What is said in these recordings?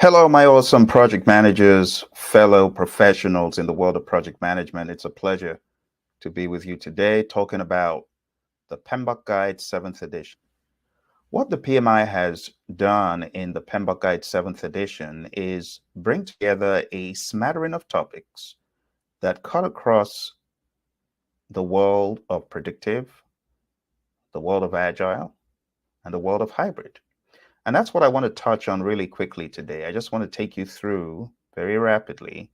Hello, my awesome project managers, fellow professionals in the world of project management. It's a pleasure to be with you today talking about the PMBOK Guide 7th edition. What the PMI has done in the PMBOK Guide 7th edition is bring together a smattering of topics that cut across the world of predictive, the world of agile, and the world of hybrid. And that's what I want to touch on really quickly today. I just want to take you through very rapidly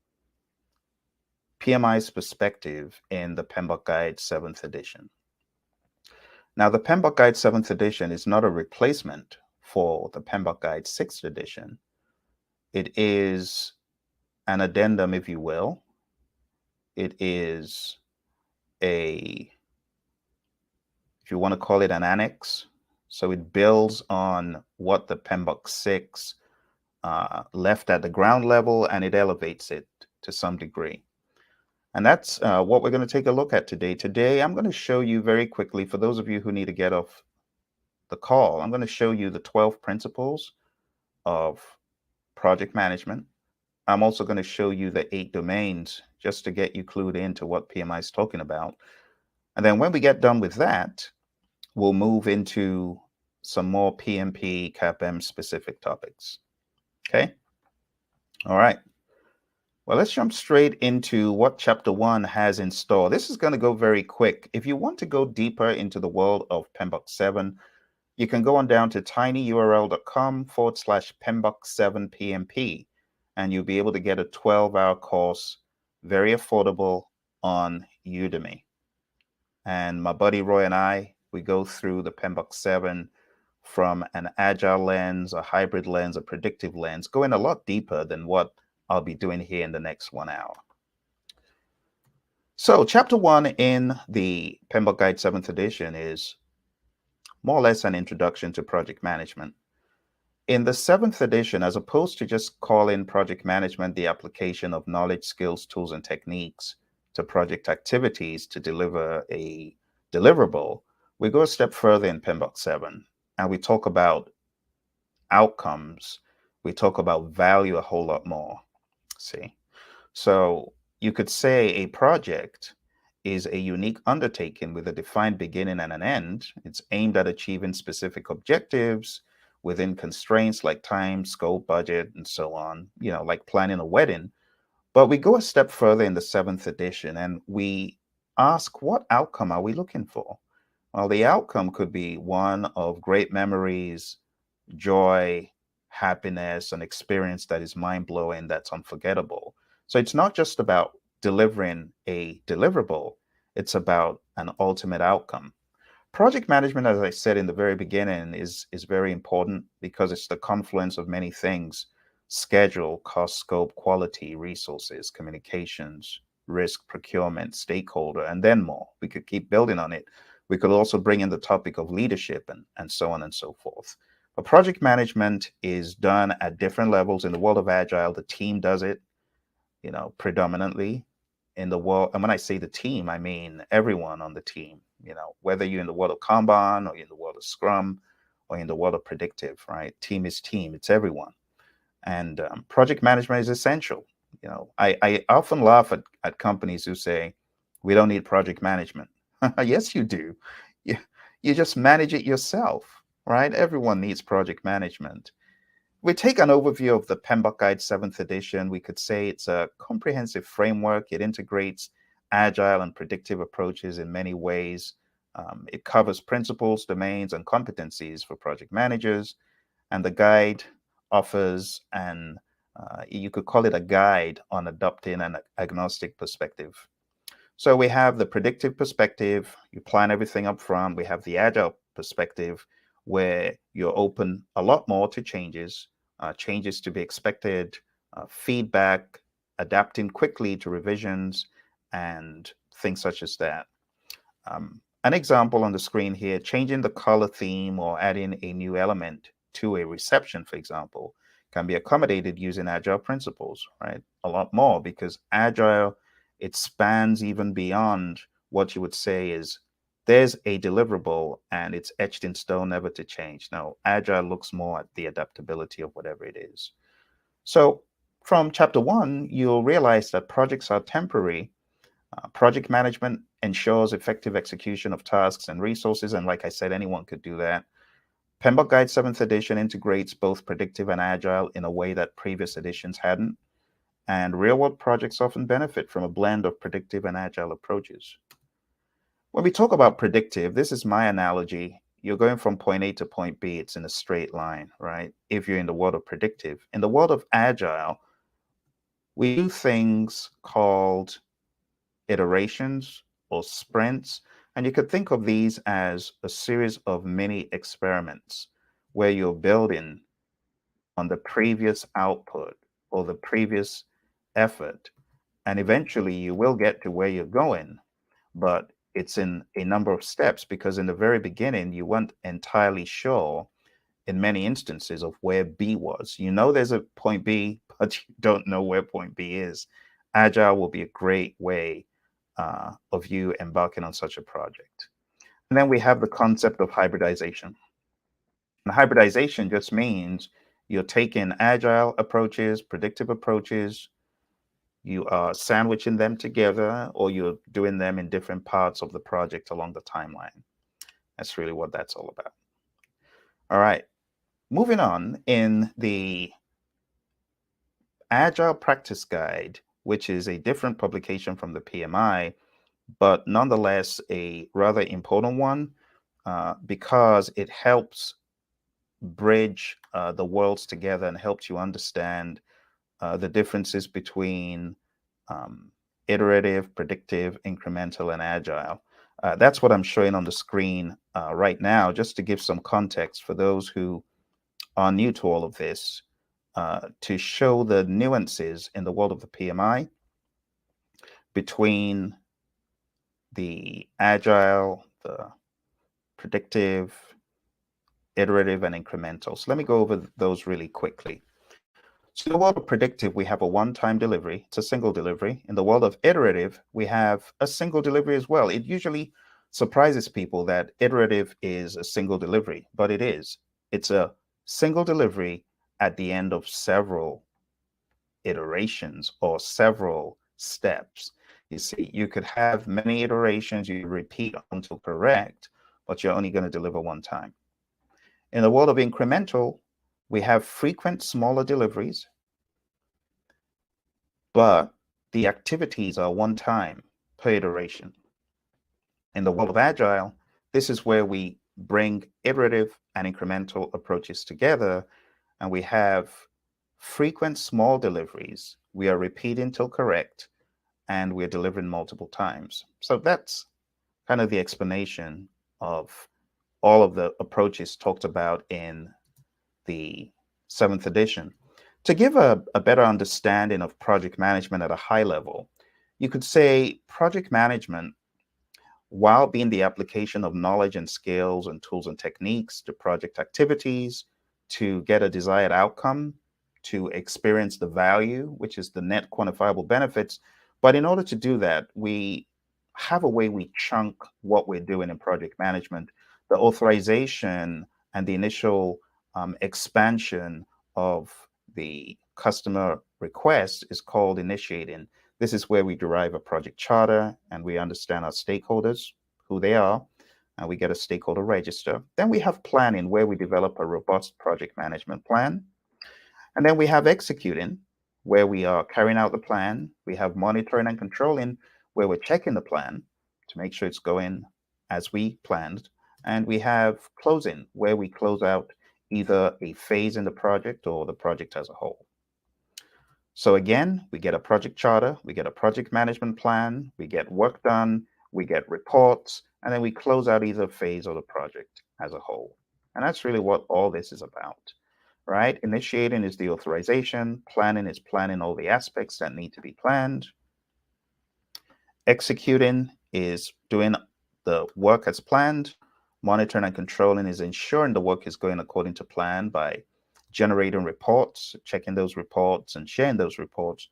PMI's perspective in the PMBOK Guide 7th edition. Now, the PMBOK Guide 7th edition is not a replacement for the PMBOK Guide 6th edition. It is an addendum, if you will. It is if you want to call it an annex. So it builds on what the PMBOK 6 left at the ground level, and it elevates it to some degree. And that's what we're going to take a look at today. Today, I'm going to show you very quickly, for those of you who need to get off the call, I'm going to show you the 12 principles of project management. I'm also going to show you the 8 domains just to get you clued into what PMI is talking about. And then when we get done with that, we'll move into some more PMP, CAPM specific topics. Okay. All right. Well, let's jump straight into what Chapter 1 has in store. This is going to go very quick. If you want to go deeper into the world of PMBOK 7, you can go on down to tinyurl.com/PMBOK 7 PMP, and you'll be able to get a 12-hour course, very affordable, on Udemy. And my buddy Roy and I, we go through the PMBOK 7 from an agile lens, a hybrid lens, a predictive lens, going a lot deeper than what I'll be doing here in the next 1 hour. So Chapter 1 in the PMBOK Guide 7th edition is more or less an introduction to project management. In the 7th edition, as opposed to just calling project management the application of knowledge, skills, tools, and techniques to project activities to deliver a deliverable, we go a step further in PMBOK 7, and we talk about outcomes. We talk about value a whole lot more. See, so you could say a project is a unique undertaking with a defined beginning and an end. It's aimed at achieving specific objectives within constraints like time, scope, budget, and so on, like planning a wedding. But we go a step further in the 7th edition and we ask, what outcome are we looking for? Well, the outcome could be one of great memories, joy, happiness, an experience that is mind-blowing, that's unforgettable. So it's not just about delivering a deliverable, it's about an ultimate outcome. Project management, as I said in the very beginning, is very important because it's the confluence of many things: schedule, cost, scope, quality, resources, communications, risk, procurement, stakeholder, and then more. We could keep building on it. We could also bring in the topic of leadership and so on and so forth. But project management is done at different levels. In the world of Agile, the team does it, predominantly. In the world, and when I say the team, I mean everyone on the team, whether you're in the world of Kanban or in the world of Scrum or in the world of predictive, right? Team is team, it's everyone. And project management is essential. I often laugh at companies who say, we don't need project management. Yes, you do. You just manage it yourself, right? Everyone needs project management. We take an overview of the PMBOK Guide 7th edition. We could say it's a comprehensive framework. It integrates agile and predictive approaches in many ways. It covers principles, domains, and competencies for project managers. And the guide offers you could call it a guide on adopting an agnostic perspective. So we have the predictive perspective. You plan everything up front. We have the agile perspective, where you're open a lot more to changes, changes to be expected, feedback, adapting quickly to revisions, and things such as that. An example on the screen here: changing the color theme or adding a new element to a reception, for example, can be accommodated using agile principles, right? A lot more, because agile, it spans even beyond what you would say is there's a deliverable and it's etched in stone, never to change. Now, agile looks more at the adaptability of whatever it is. So from chapter 1, you'll realize that projects are temporary. Project management ensures effective execution of tasks and resources, and like I said, anyone could do that. PMBOK Guide 7th edition integrates both predictive and agile in a way that previous editions hadn't, and real-world projects often benefit from a blend of predictive and agile approaches. When we talk about predictive, this is my analogy. You're going from point A to point B, it's in a straight line, right? If you're in the world of predictive. In the world of agile, we do things called iterations or sprints, and you could think of these as a series of mini experiments where you're building on the previous output or the previous effort, and eventually you will get to where you're going, but it's in a number of steps because in the very beginning you weren't entirely sure in many instances of where B was. You know there's a point B, but you don't know where point B is. Agile will be a great way of you embarking on such a project. And then we have the concept of hybridization. And hybridization just means you're taking agile approaches, predictive approaches, you are sandwiching them together, or you're doing them in different parts of the project along the timeline. That's really what that's all about. All right, moving on, in the Agile Practice Guide, which is a different publication from the PMI, but nonetheless a rather important one because it helps bridge the worlds together and helps you understand the differences between iterative, predictive, incremental, and agile. That's what I'm showing on the screen right now, just to give some context for those who are new to all of this, to show the nuances in the world of the PMI between the agile, the predictive, iterative, and incremental. So let me go over those really quickly. So in the world of predictive, we have a one-time delivery. It's a single delivery. In the world of iterative, we have a single delivery as well. It usually surprises people that iterative is a single delivery, but it is. It's a single delivery at the end of several iterations or several steps. You see, you could have many iterations, you repeat until correct, but you're only going to deliver one time. In the world of incremental, we have frequent smaller deliveries, but the activities are one time per iteration. In the world of agile, this is where we bring iterative and incremental approaches together, and we have frequent small deliveries. We are repeating till correct, and we're delivering multiple times. So that's kind of the explanation of all of the approaches talked about in the 7th edition. To give a better understanding of project management at a high level, you could say project management, while being the application of knowledge and skills and tools and techniques to project activities to get a desired outcome, to experience the value, which is the net quantifiable benefits. But in order to do that, we have a way we chunk what we're doing in project management. The authorization and the initial expansion of the customer request is called initiating. This is where we derive a project charter and we understand our stakeholders, who they are, and we get a stakeholder register. Then we have planning, where we develop a robust project management plan. And then we have executing, where we are carrying out the plan. We have monitoring and controlling, where we're checking the plan to make sure it's going as we planned. And we have closing, where we close out either a phase in the project or the project as a whole. So again, we get a project charter, we get a project management plan, we get work done, we get reports, and then we close out either phase or the project as a whole. And that's really what all this is about, right? Initiating is the authorization, planning is planning all the aspects that need to be planned. Executing is doing the work as planned. Monitoring and controlling is ensuring the work is going according to plan by generating reports, checking those reports and sharing those reports.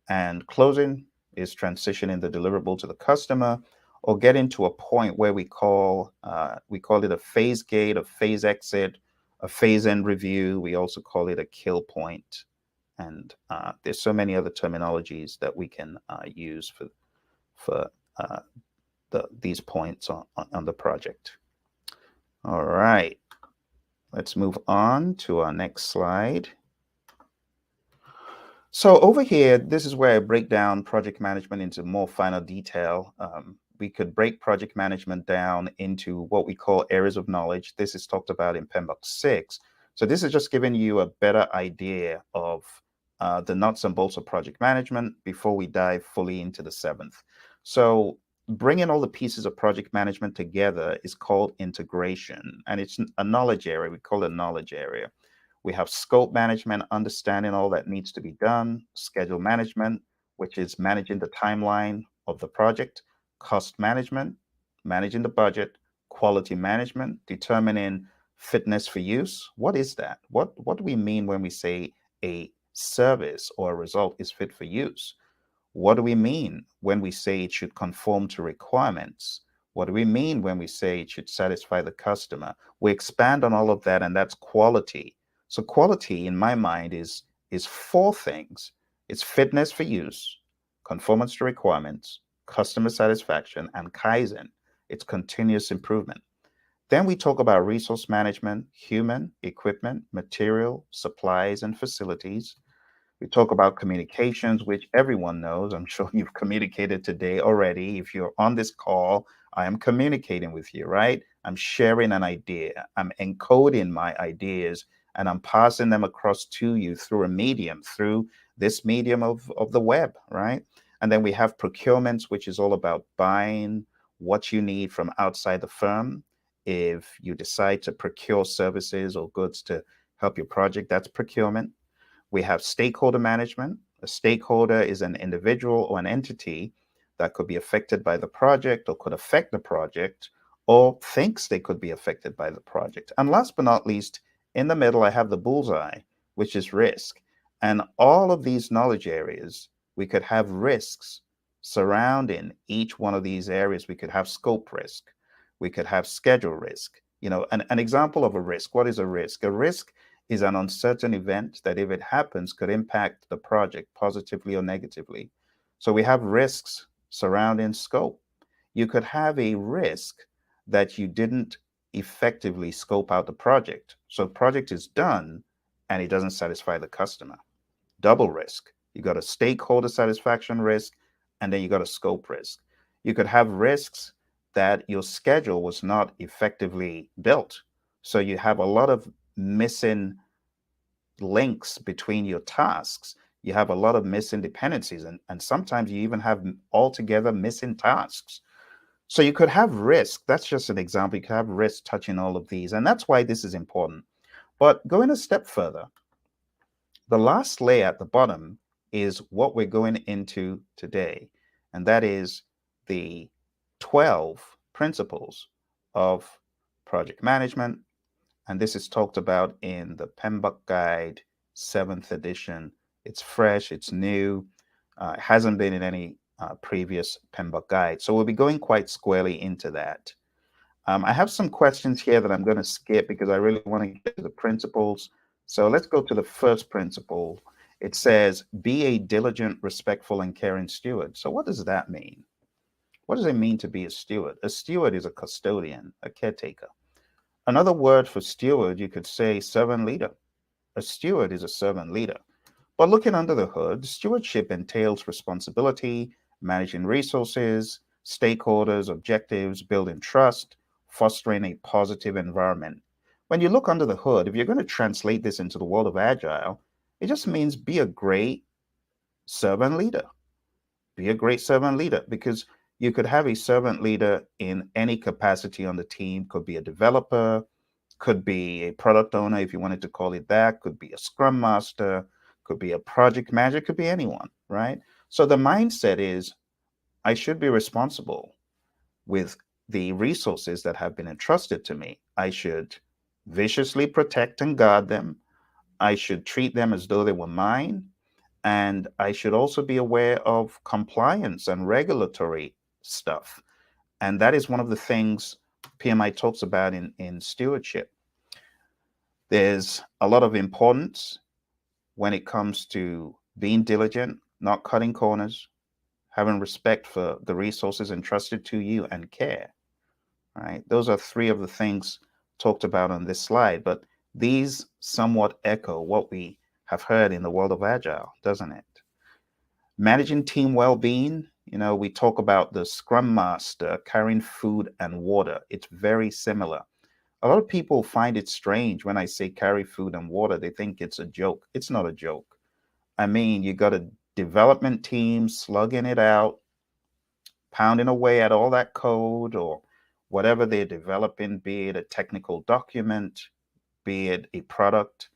And closing is transitioning the deliverable to the customer or getting to a point where we call it a phase gate, a phase exit, a phase end review. We also call it a kill point And there's so many other terminologies that we can use for these points on the project. All right, let's move on to our next slide. So over here, this is where I break down project management into more finer detail. We could break project management down into what we call areas of knowledge. This is talked about in PMBOK 6. So this is just giving you a better idea of the nuts and bolts of project management before we dive fully into the 7th. So bringing all the pieces of project management together is called integration, and it's a knowledge area. We call it a knowledge area. We have scope management, understanding all that needs to be done, schedule management, which is managing the timeline of the project, cost management, managing the budget, quality management, determining fitness for use. What is that? What do we mean when we say a service or a result is fit for use? What do we mean when we say it should conform to requirements? What do we mean when we say it should satisfy the customer? We expand on all of that, and that's quality. So quality, in my mind, is 4 things. It's fitness for use, conformance to requirements, customer satisfaction, and Kaizen. It's continuous improvement. Then we talk about resource management, human, equipment, material, supplies, and facilities. We talk about communications, which everyone knows. I'm sure you've communicated today already. If you're on this call, I am communicating with you, right? I'm sharing an idea. I'm encoding my ideas, and I'm passing them across to you through a medium, through this medium of the web, right? And then we have procurements, which is all about buying what you need from outside the firm. If you decide to procure services or goods to help your project, that's procurement. We have stakeholder management. A stakeholder is an individual or an entity that could be affected by the project or could affect the project or thinks they could be affected by the project. And last but not least, in the middle, I have the bullseye, which is risk. And all of these knowledge areas, we could have risks surrounding each one of these areas. We could have scope risk. We could have schedule risk. You know, an example of a risk. What is a risk? A risk is an uncertain event that, if it happens, could impact the project positively or negatively. So we have risks surrounding scope. You could have a risk that you didn't effectively scope out the project. So project is done and it doesn't satisfy the customer. Double risk. You got a stakeholder satisfaction risk, and then you got a scope risk. You could have risks that your schedule was not effectively built. So you have a lot of missing links between your tasks. You have a lot of missing dependencies, and sometimes you even have altogether missing tasks. So you could have risk. That's just an example. You could have risk touching all of these, and that's why this is important. But going a step further, the last layer at the bottom is what we're going into today, and that is the 12 principles of project management. And this is talked about in the PMBOK Guide 7th edition. It's fresh, it's new, it hasn't been in any previous PMBOK Guide. So we'll be going quite squarely into that. I have some questions here that I'm going to skip because I really want to get to the principles. So let's go to the first principle. It says, be a diligent, respectful, and caring steward. So what does that mean? What does it mean to be a steward? A steward is a custodian, a caretaker. Another word for steward, you could say servant leader. A steward is a servant leader. But looking under the hood, stewardship entails responsibility, managing resources, stakeholders, objectives, building trust, fostering a positive environment. When you look under the hood, if you're going to translate this into the world of Agile, it just means be a great servant leader. Be a great servant leader, because you could have a servant leader in any capacity on the team. Could be a developer, could be a product owner, if you wanted to call it that, could be a scrum master, could be a project manager, could be anyone, right? So the mindset is, I should be responsible with the resources that have been entrusted to me. I should viciously protect and guard them. I should treat them as though they were mine. And I should also be aware of compliance and regulatory stuff. And that is one of the things PMI talks about in stewardship. There's a lot of importance when it comes to being diligent, not cutting corners, having respect for the resources entrusted to you, and care. Right? Those are three of the things talked about on this slide, but these somewhat echo what we have heard in the world of Agile, doesn't it? Managing team well-being, we talk about the Scrum Master carrying food and water. It's very similar. A lot of people find it strange when I say carry food and water. They think it's a joke. It's not a joke. I mean, you got a development team slugging it out, pounding away at all that code or whatever they're developing, be it a technical document, be it a product,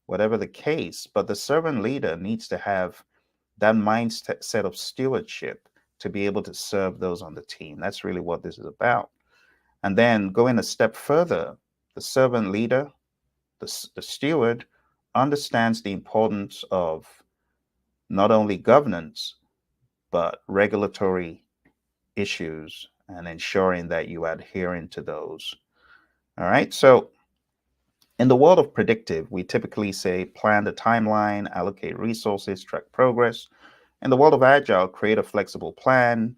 whatever the case. But the servant leader needs to have that mindset of stewardship to be able to serve those on the team. That's really what this is about. And then going a step further, the servant leader, the steward, understands the importance of not only governance, but regulatory issues and ensuring that you are adhering to those. All right. So in the world of predictive, we typically say plan the timeline, allocate resources, track progress. In the world of Agile, create a flexible plan.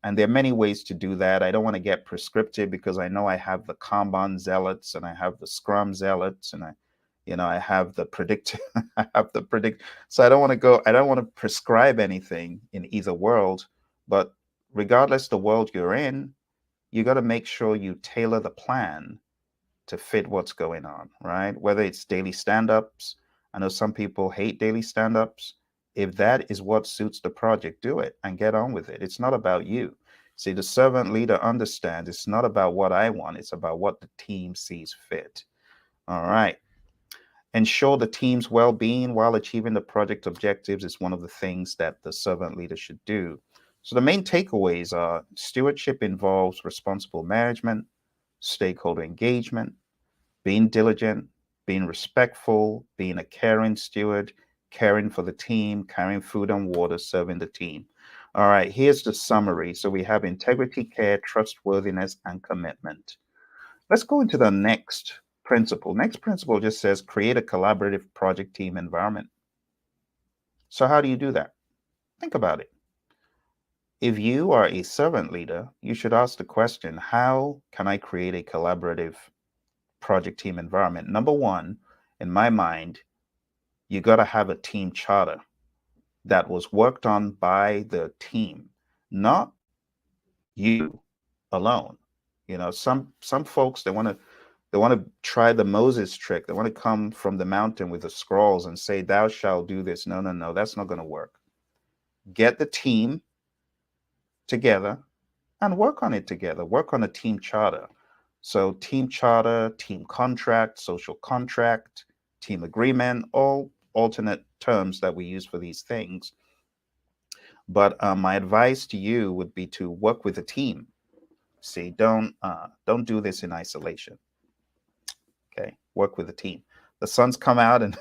And there are many ways to do that. I don't want to get prescriptive because I know I have the Kanban zealots and I have the Scrum zealots and I have the predictive, I have the predict. So I don't want to prescribe anything in either world, but regardless the world you're in, you got to make sure you tailor the plan to fit what's going on, right? Whether it's daily stand-ups. I know some people hate daily stand-ups. If that is what suits the project, do it and get on with it. It's not about you. See, the servant leader understands it's not about what I want, it's about what the team sees fit. All right. Ensure the team's well-being while achieving the project objectives is one of the things that the servant leader should do. So the main takeaways are stewardship involves responsible management, stakeholder engagement, being diligent, being respectful, being a caring steward, caring for the team, carrying food and water, serving the team. All right, here's the summary. So we have integrity, care, trustworthiness, and commitment. Let's go into the next principle. Next principle just says create a collaborative project team environment. So how do you do that? Think about it. If you are a servant leader, you should ask the question, how can I create a collaborative project team environment? Number one, in my mind, you got to have a team charter that was worked on by the team, not you alone. Some folks, they want to try the Moses trick. They want to come from the mountain with the scrolls and say, thou shalt do this. No, no, no, that's not going to work. Get the team together and work on it together. Work on a team charter. So team charter, team contract, social contract, team agreement, all alternate terms that we use for these things. But my advice to you would be to work with a team. See, don't do this in isolation. Okay, work with a team. The sun's come out and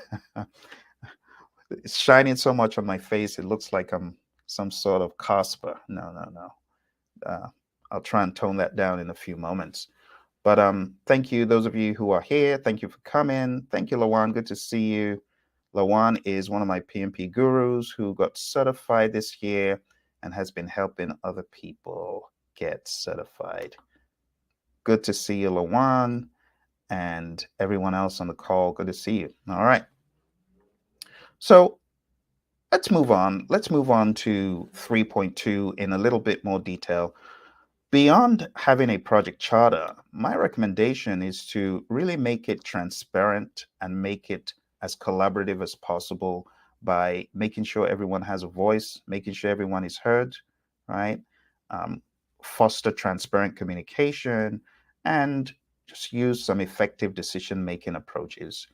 it's shining so much on my face. It looks like I'm some sort of Casper. No, no, no. I'll try and tone that down in a few moments. But thank you, those of you who are here. Thank you for coming. Thank you, Lawan. Good to see you. Lawan is one of my PMP gurus who got certified this year and has been helping other people get certified. Good to see you, Lawan, and everyone else on the call. Good to see you. All right. So let's move on. Let's move on to 3.2 in a little bit more detail. Beyond having a project charter, my recommendation is to really make it transparent and make it as collaborative as possible by making sure everyone has a voice, making sure everyone is heard, right? Foster transparent communication and just use some effective decision-making approaches.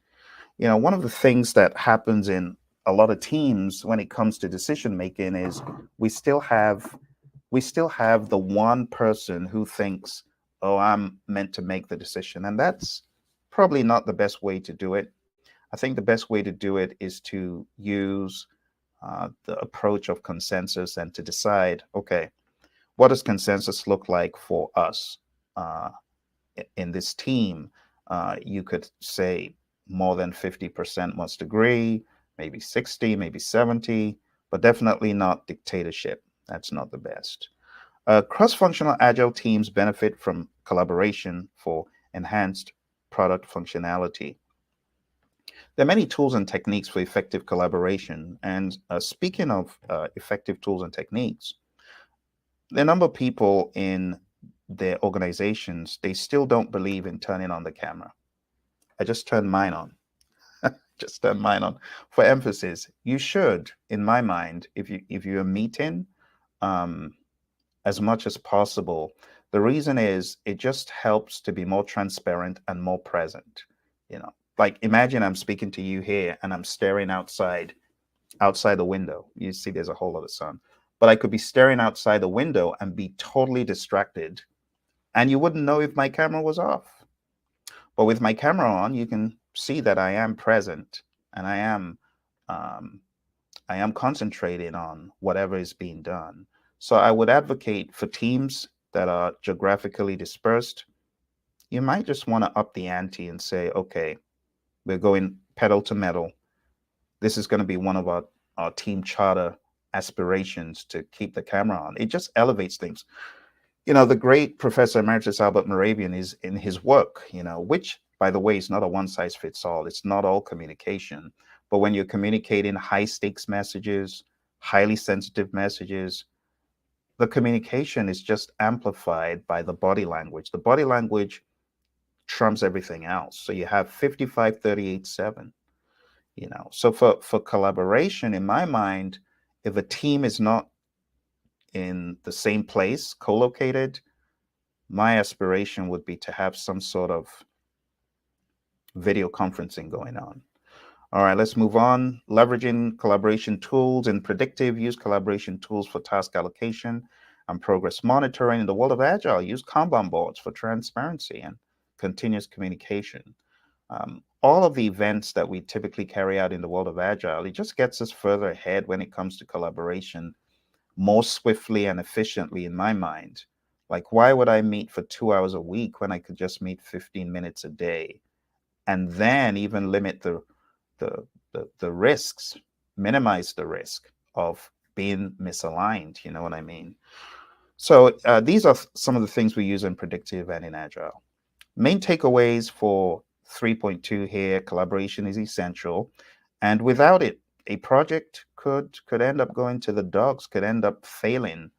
One of the things that happens in a lot of teams when it comes to decision-making is we still have the one person who thinks, oh, I'm meant to make the decision. And that's probably not the best way to do it. I think the best way to do it is to use the approach of consensus and to decide, okay, what does consensus look like for us in this team? You could say more than 50% must agree. maybe 60, maybe 70, but definitely not dictatorship. That's not the best. Cross-functional agile teams benefit from collaboration for enhanced product functionality. There are many tools and techniques for effective collaboration. And speaking of effective tools and techniques, the number of people in their organizations, they still don't believe in turning on the camera. I just turned mine on. Just turn mine on. For emphasis, you should, in my mind, if you're meeting, um, as much as possible. The reason is it just helps to be more transparent and more present. You know, like imagine I'm speaking to you here and I'm staring outside the window. You see there's a whole lot of sun. But I could be staring outside the window and be totally distracted, and you wouldn't know if my camera was off. But with my camera on, you can see that I am present and um, I am concentrating on whatever is being done. So I would advocate for teams that are geographically dispersed. You might just want to up the ante and say, okay, we're going pedal to metal. This is going to be one of our team charter aspirations to keep the camera on. It just elevates things. You know, the great Professor Emeritus Albert Moravian is in his work, which, by the way, is not a one size fits all. It's not all communication. But when you're communicating high stakes messages, highly sensitive messages, the communication is just amplified by the body language. The body language trumps everything else. So you have 55, 38, 7. So for collaboration, in my mind, if a team is not in the same place, co-located, my aspiration would be to have some sort of video conferencing going on. All right, let's move on. Leveraging collaboration tools and predictive, use collaboration tools for task allocation and progress monitoring. In the world of Agile, use Kanban boards for transparency and continuous communication. All of the events that we typically carry out in the world of Agile, it just gets us further ahead when it comes to collaboration more swiftly and efficiently, in my mind. Like, why would I meet for 2 hours a week when I could just meet 15 minutes a day? And then even limit the risks, minimize the risk of being misaligned. You know what I mean? So these are some of the things we use in predictive and in Agile. Main takeaways for 3.2 here: collaboration is essential, and without it, a project could end up going to the dogs, could end up failing.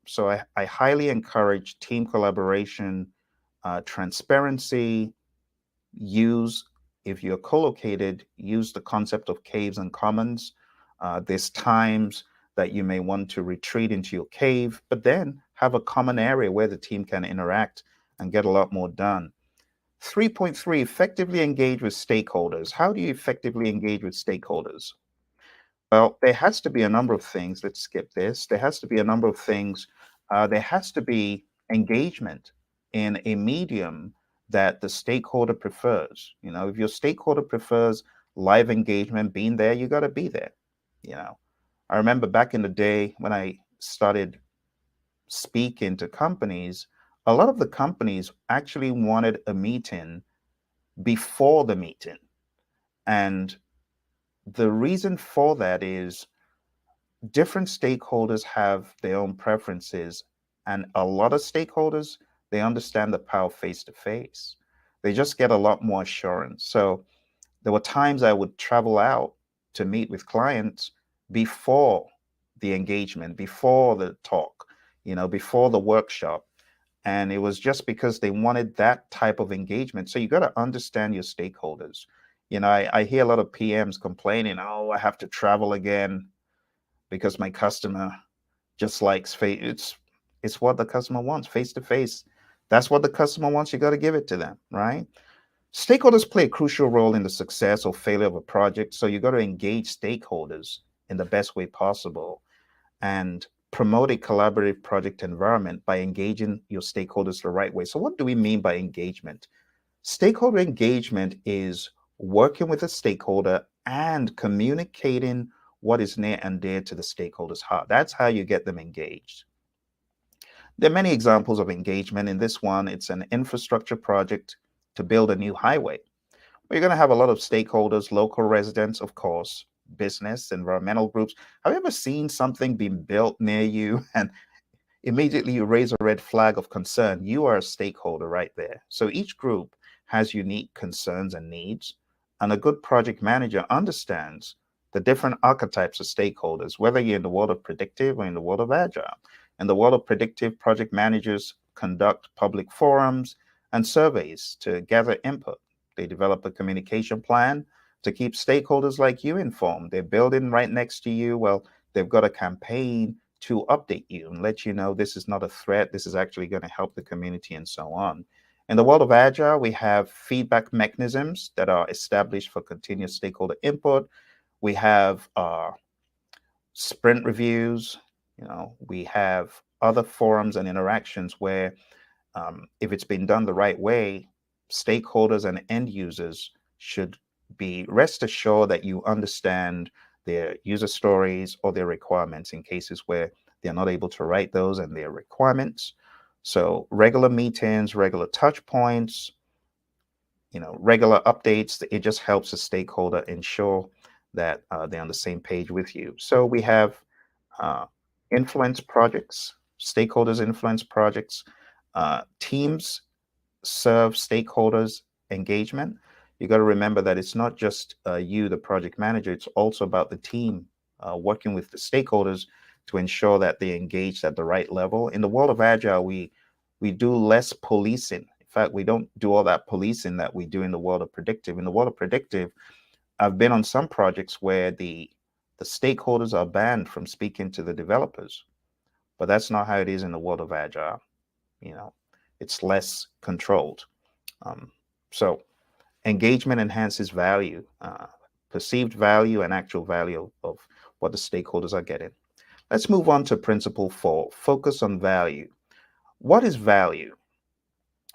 So I highly encourage team collaboration, transparency. If you're co-located, use the concept of caves and commons. There's times that you may want to retreat into your cave, but then have a common area where the team can interact and get a lot more done. 3.3, effectively engage with stakeholders. How do you effectively engage with stakeholders? Well, there has to be a number of things. Let's skip this. There has to be a number of things. There has to be engagement in a medium that the stakeholder prefers. If your stakeholder prefers live engagement, being there, you got to be there. I remember back in the day when I started speaking to companies, a lot of the companies actually wanted a meeting before the meeting. And the reason for that is different stakeholders have their own preferences. And a lot of stakeholders, they understand the power face to face. They just get a lot more assurance. So there were times I would travel out to meet with clients before the engagement, before the talk, before the workshop. And it was just because they wanted that type of engagement. So you got to understand your stakeholders. I hear a lot of PMs complaining, oh, I have to travel again because my customer just likes face. It's what the customer wants, face to face. That's what the customer wants. You got to give it to them, right? Stakeholders play a crucial role in the success or failure of a project. So you got to engage stakeholders in the best way possible and promote a collaborative project environment by engaging your stakeholders the right way. So what do we mean by engagement? Stakeholder engagement is working with a stakeholder and communicating what is near and dear to the stakeholder's heart. That's how you get them engaged. There are many examples of engagement. In this one, it's an infrastructure project to build a new highway. We're going to have a lot of stakeholders, local residents, of course, business, environmental groups. Have you ever seen something being built near you and immediately you raise a red flag of concern? You are a stakeholder right there. So each group has unique concerns and needs, and a good project manager understands the different archetypes of stakeholders, whether you're in the world of predictive or in the world of agile. In the world of predictive, project managers conduct public forums and surveys to gather input. They develop a communication plan to keep stakeholders like you informed. They're building right next to you. Well, they've got a campaign to update you and let you know this is not a threat, this is actually going to help the community, and so on. In the world of Agile, we have feedback mechanisms that are established for continuous stakeholder input. We have sprint reviews. We have other forums and interactions where, if it's been done the right way, stakeholders and end users should be rest assured that you understand their user stories or their requirements in cases where they're not able to write those and their requirements. So regular meetings, regular touch points, regular updates, it just helps a stakeholder ensure that they're on the same page with you. So we have influence projects, stakeholders influence projects, teams serve stakeholders engagement. You got to remember that it's not just you, the project manager, it's also about the team working with the stakeholders to ensure that they're engaged at the right level. In the world of Agile, we do less policing. In fact, we don't do all that policing that we do in the world of predictive. In the world of predictive, I've been on some projects where the stakeholders are banned from speaking to the developers, but that's not how it is in the world of Agile. It's less controlled. So engagement enhances value, perceived value and actual value of what the stakeholders are getting. Let's move on to principle 4, focus on value. What is value?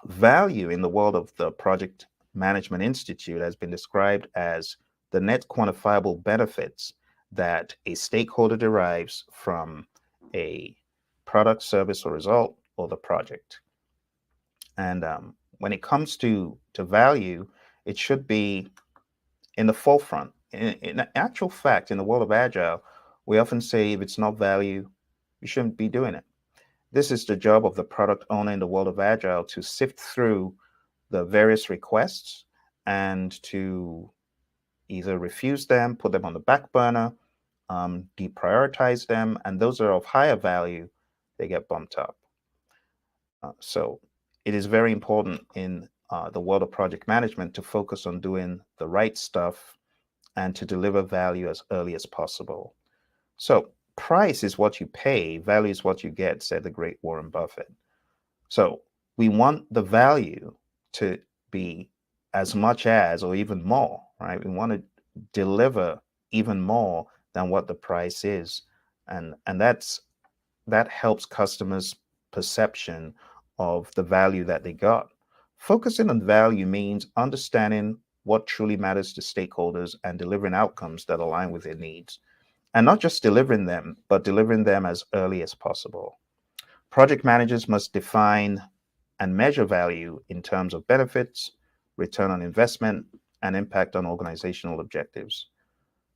Value in the world of the Project Management Institute has been described as the net quantifiable benefits that a stakeholder derives from a product, service, or result, or the project. And when it comes to value, it should be in the forefront. In actual fact, in the world of Agile, we often say if it's not value, you shouldn't be doing it. This is the job of the product owner in the world of Agile, to sift through the various requests and to either refuse them, put them on the back burner, deprioritize them, and those are of higher value, they get bumped up. So it is very important in the world of project management to focus on doing the right stuff and to deliver value as early as possible. So price is what you pay, value is what you get, said the great Warren Buffett. So we want the value to be as much as or even more, right? We want to deliver even more than what the price is. And that helps customers' perception of the value that they got. Focusing on value means understanding what truly matters to stakeholders and delivering outcomes that align with their needs. And not just delivering them, but delivering them as early as possible. Project managers must define and measure value in terms of benefits, return on investment, and impact on organizational objectives.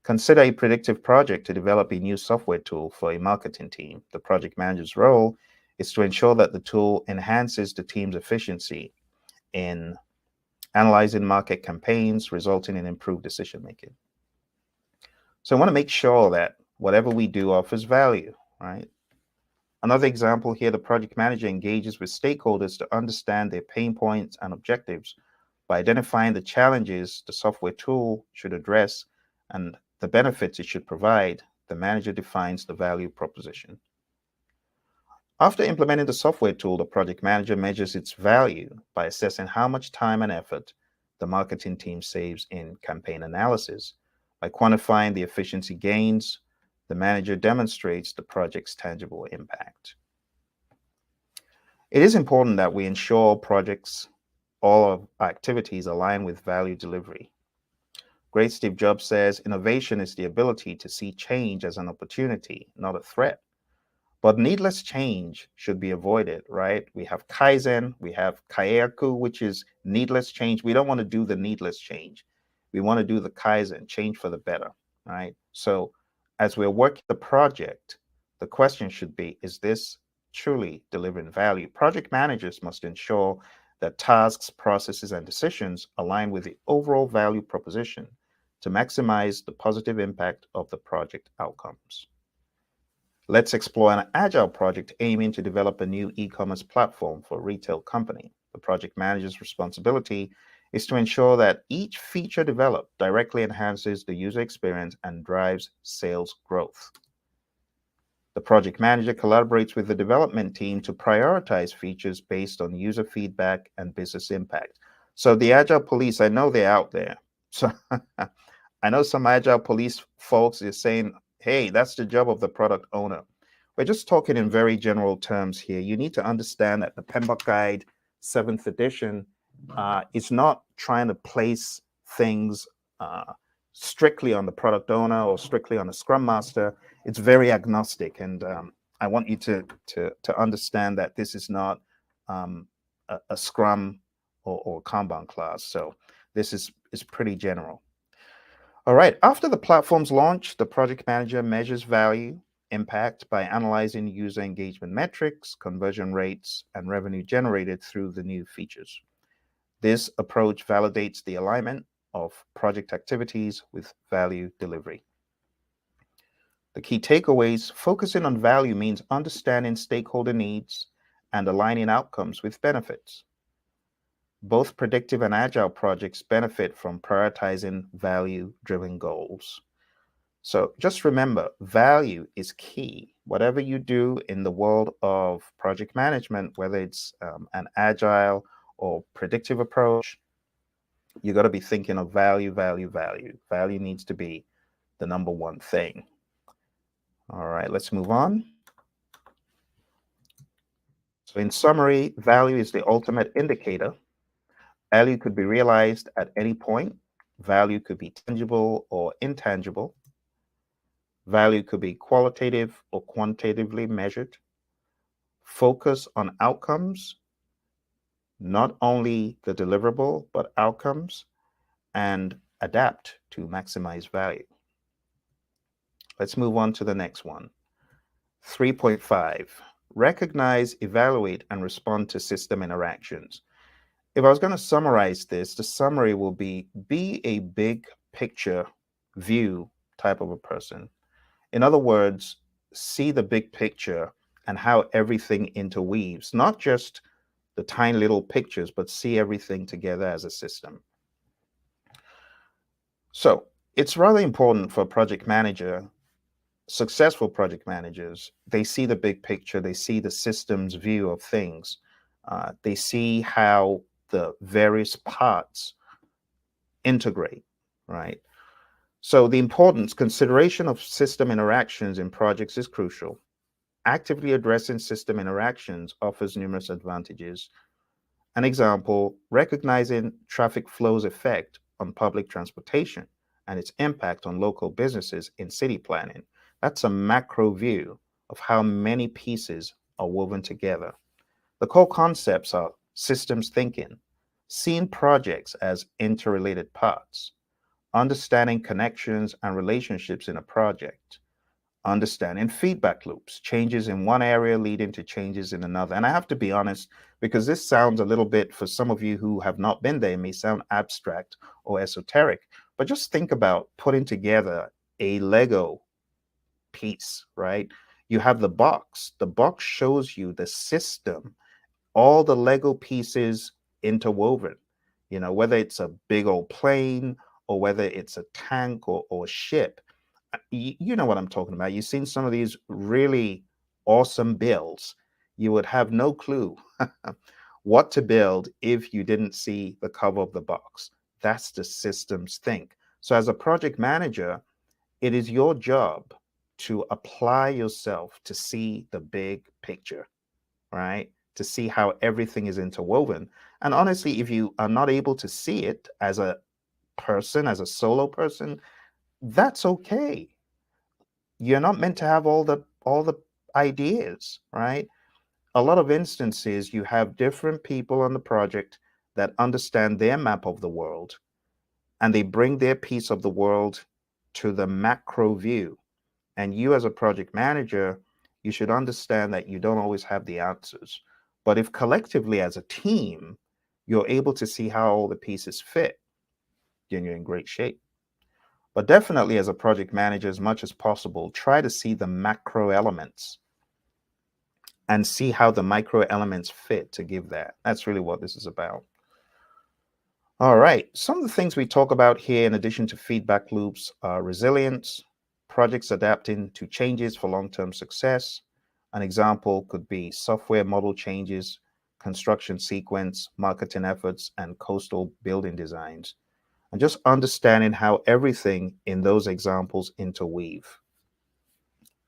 Consider a predictive project to develop a new software tool for a marketing team. The project manager's role is to ensure that the tool enhances the team's efficiency in analyzing market campaigns, resulting in improved decision making. So I want to make sure that whatever we do offers value, right? Another example here, the project manager engages with stakeholders to understand their pain points and objectives by identifying the challenges the software tool should address and the benefits it should provide. The manager defines the value proposition. After implementing the software tool, the project manager measures its value by assessing how much time and effort the marketing team saves in campaign analysis. By quantifying the efficiency gains, the manager demonstrates the project's tangible impact. It is important that we ensure projects, all of our activities align with value delivery. Great Steve Jobs says, innovation is the ability to see change as an opportunity, not a threat. But needless change should be avoided, right? We have Kaizen, we have Kayaku, which is needless change. We don't want to do the needless change. We want to do the Kaizen, change for the better, right? So as we're working the project, the question should be, is this truly delivering value? Project managers must ensure that tasks, processes, and decisions align with the overall value proposition to maximize the positive impact of the project outcomes. Let's explore an agile project aiming to develop a new e-commerce platform for a retail company. The project manager's responsibility is to ensure that each feature developed directly enhances the user experience and drives sales growth. The project manager collaborates with the development team to prioritize features based on user feedback and business impact. So the agile police, I know they're out there. So I know some agile police folks are saying, hey, that's the job of the product owner. We're just talking in very general terms here. You need to understand that the PMBOK Guide 7th edition is not trying to place things strictly on the product owner or strictly on the Scrum Master. It's very agnostic, and I want you to understand that this is not a Scrum or Kanban class. So this is pretty general. All right, after the platform's launch, the project manager measures value impact by analyzing user engagement metrics, conversion rates, and revenue generated through the new features. This approach validates the alignment of project activities with value delivery. The key takeaways: focusing on value means understanding stakeholder needs and aligning outcomes with benefits. Both predictive and agile projects benefit from prioritizing value-driven goals. So just remember, value is key. Whatever you do in the world of project management, whether it's an agile or predictive approach, you got to be thinking of value, value, value. Value needs to be the number one thing. All right, let's move on. So in summary, value is the ultimate indicator. Value could be realized at any point. Value could be tangible or intangible. Value could be qualitative or quantitatively measured. Focus on outcomes, not only the deliverable, but outcomes, and adapt to maximize value. Let's move on to the next one. 3.5, recognize, evaluate, and respond to system interactions. If I was going to summarize this, the summary will be a big picture view type of a person. In other words, see the big picture and how everything interweaves, not just the tiny little pictures, but see everything together as a system. So it's rather important for a project manager, successful project managers, they see the big picture, they see the system's view of things. They see how the various parts integrate, right? So the importance, consideration of system interactions in projects is crucial. Actively addressing system interactions offers numerous advantages. An example, recognizing traffic flow's effect on public transportation and its impact on local businesses in city planning. That's a macro view of how many pieces are woven together. The core concepts are systems thinking, seeing projects as interrelated parts, understanding connections and relationships in a project, understanding feedback loops, changes in one area leading to changes in another. And I have to be honest, because this sounds a little bit, for some of you who have not been there, it may sound abstract or esoteric, but just think about putting together a Lego piece, right? You have the box. The box shows you the system, all the Lego pieces interwoven, you know, whether it's a big old plane or whether it's a tank or a ship. You know what I'm talking about. You've seen some of these really awesome builds. You would have no clue what to build if you didn't see the cover of the box. That's the systems think. So as a project manager, it is your job to apply yourself to see the big picture, right? To see how everything is interwoven. And honestly, if you are not able to see it as a person, as a solo person, that's okay. You're not meant to have all the ideas, right? A lot of instances, you have different people on the project that understand their map of the world, and they bring their piece of the world to the macro view. And you, as a project manager, you should understand that you don't always have the answers. But if collectively as a team, you're able to see how all the pieces fit, then you're in great shape. But definitely as a project manager, as much as possible, try to see the macro elements and see how the micro elements fit to give that. That's really what this is about. All right. Some of the things we talk about here, in addition to feedback loops, are resilience, projects adapting to changes for long-term success. An example could be software model changes, construction sequence, marketing efforts, and coastal building designs. And just understanding how everything in those examples interweave.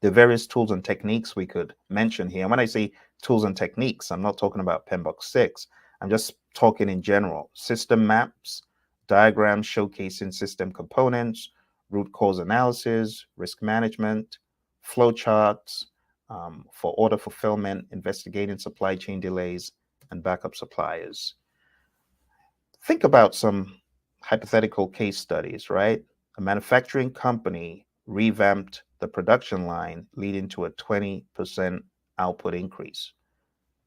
The various tools and techniques we could mention here. And when I say tools and techniques, I'm not talking about PMBOK 6. I'm just talking in general. System maps, diagrams showcasing system components, root cause analysis, risk management, flowcharts for order fulfillment, investigating supply chain delays, and backup suppliers. Think about some hypothetical case studies, right? A manufacturing company revamped the production line, leading to a 20% output increase.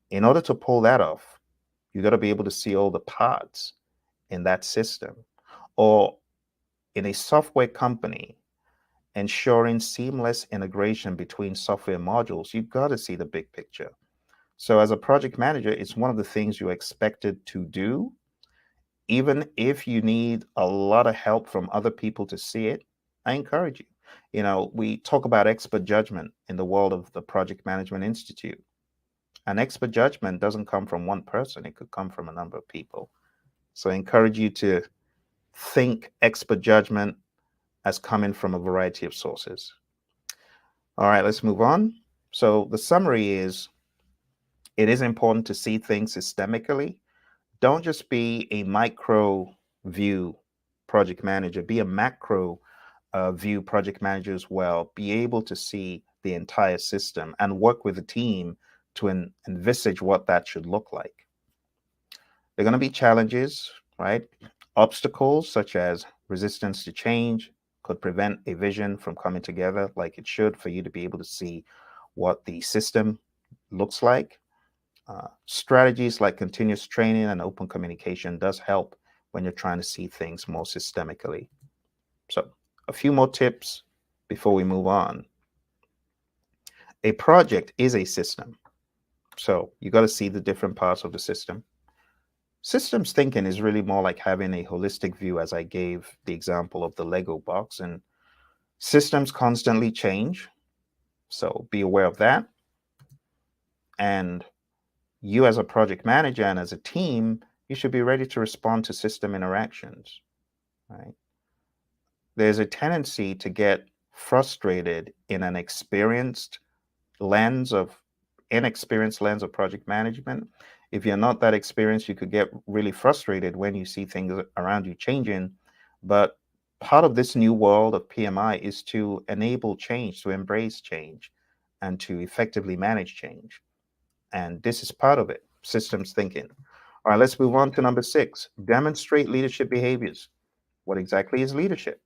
In order to pull that off, you got to be able to see all the parts in that system. Or in a software company, ensuring seamless integration between software modules, you've got to see the big picture. So as a project manager, it's one of the things you're expected to do. Even if you need a lot of help from other people to see it, I encourage you. You know, we talk about expert judgment in the world of the Project Management Institute. An expert judgment doesn't come from one person, it could come from a number of people. So I encourage you to think expert judgment as coming from a variety of sources. All right, let's move on. So the summary is, it is important to see things systemically. Don't just be a micro view project manager, be a macro view project manager as well. Be able to see the entire system and work with the team to envisage what that should look like. There are going to be challenges, right? Obstacles such as resistance to change could prevent a vision from coming together like it should for you to be able to see what the system looks like. Strategies like continuous training and open communication does help when you're trying to see things more systemically. So a few more tips before we move on. A project is a system. So you got to see the different parts of the system. Systems thinking is really more like having a holistic view, as I gave the example of the Lego box, and systems constantly change. So be aware of that. And you as a project manager and as a team, you should be ready to respond to system interactions, right? There's a tendency to get frustrated in an inexperienced lens of project management. If you're not that experienced, you could get really frustrated when you see things around you changing. But part of this new world of PMI is to enable change, to embrace change, and to effectively manage change. And this is part of it, systems thinking. All right, let's move on to number 6, demonstrate leadership behaviors. What exactly is leadership?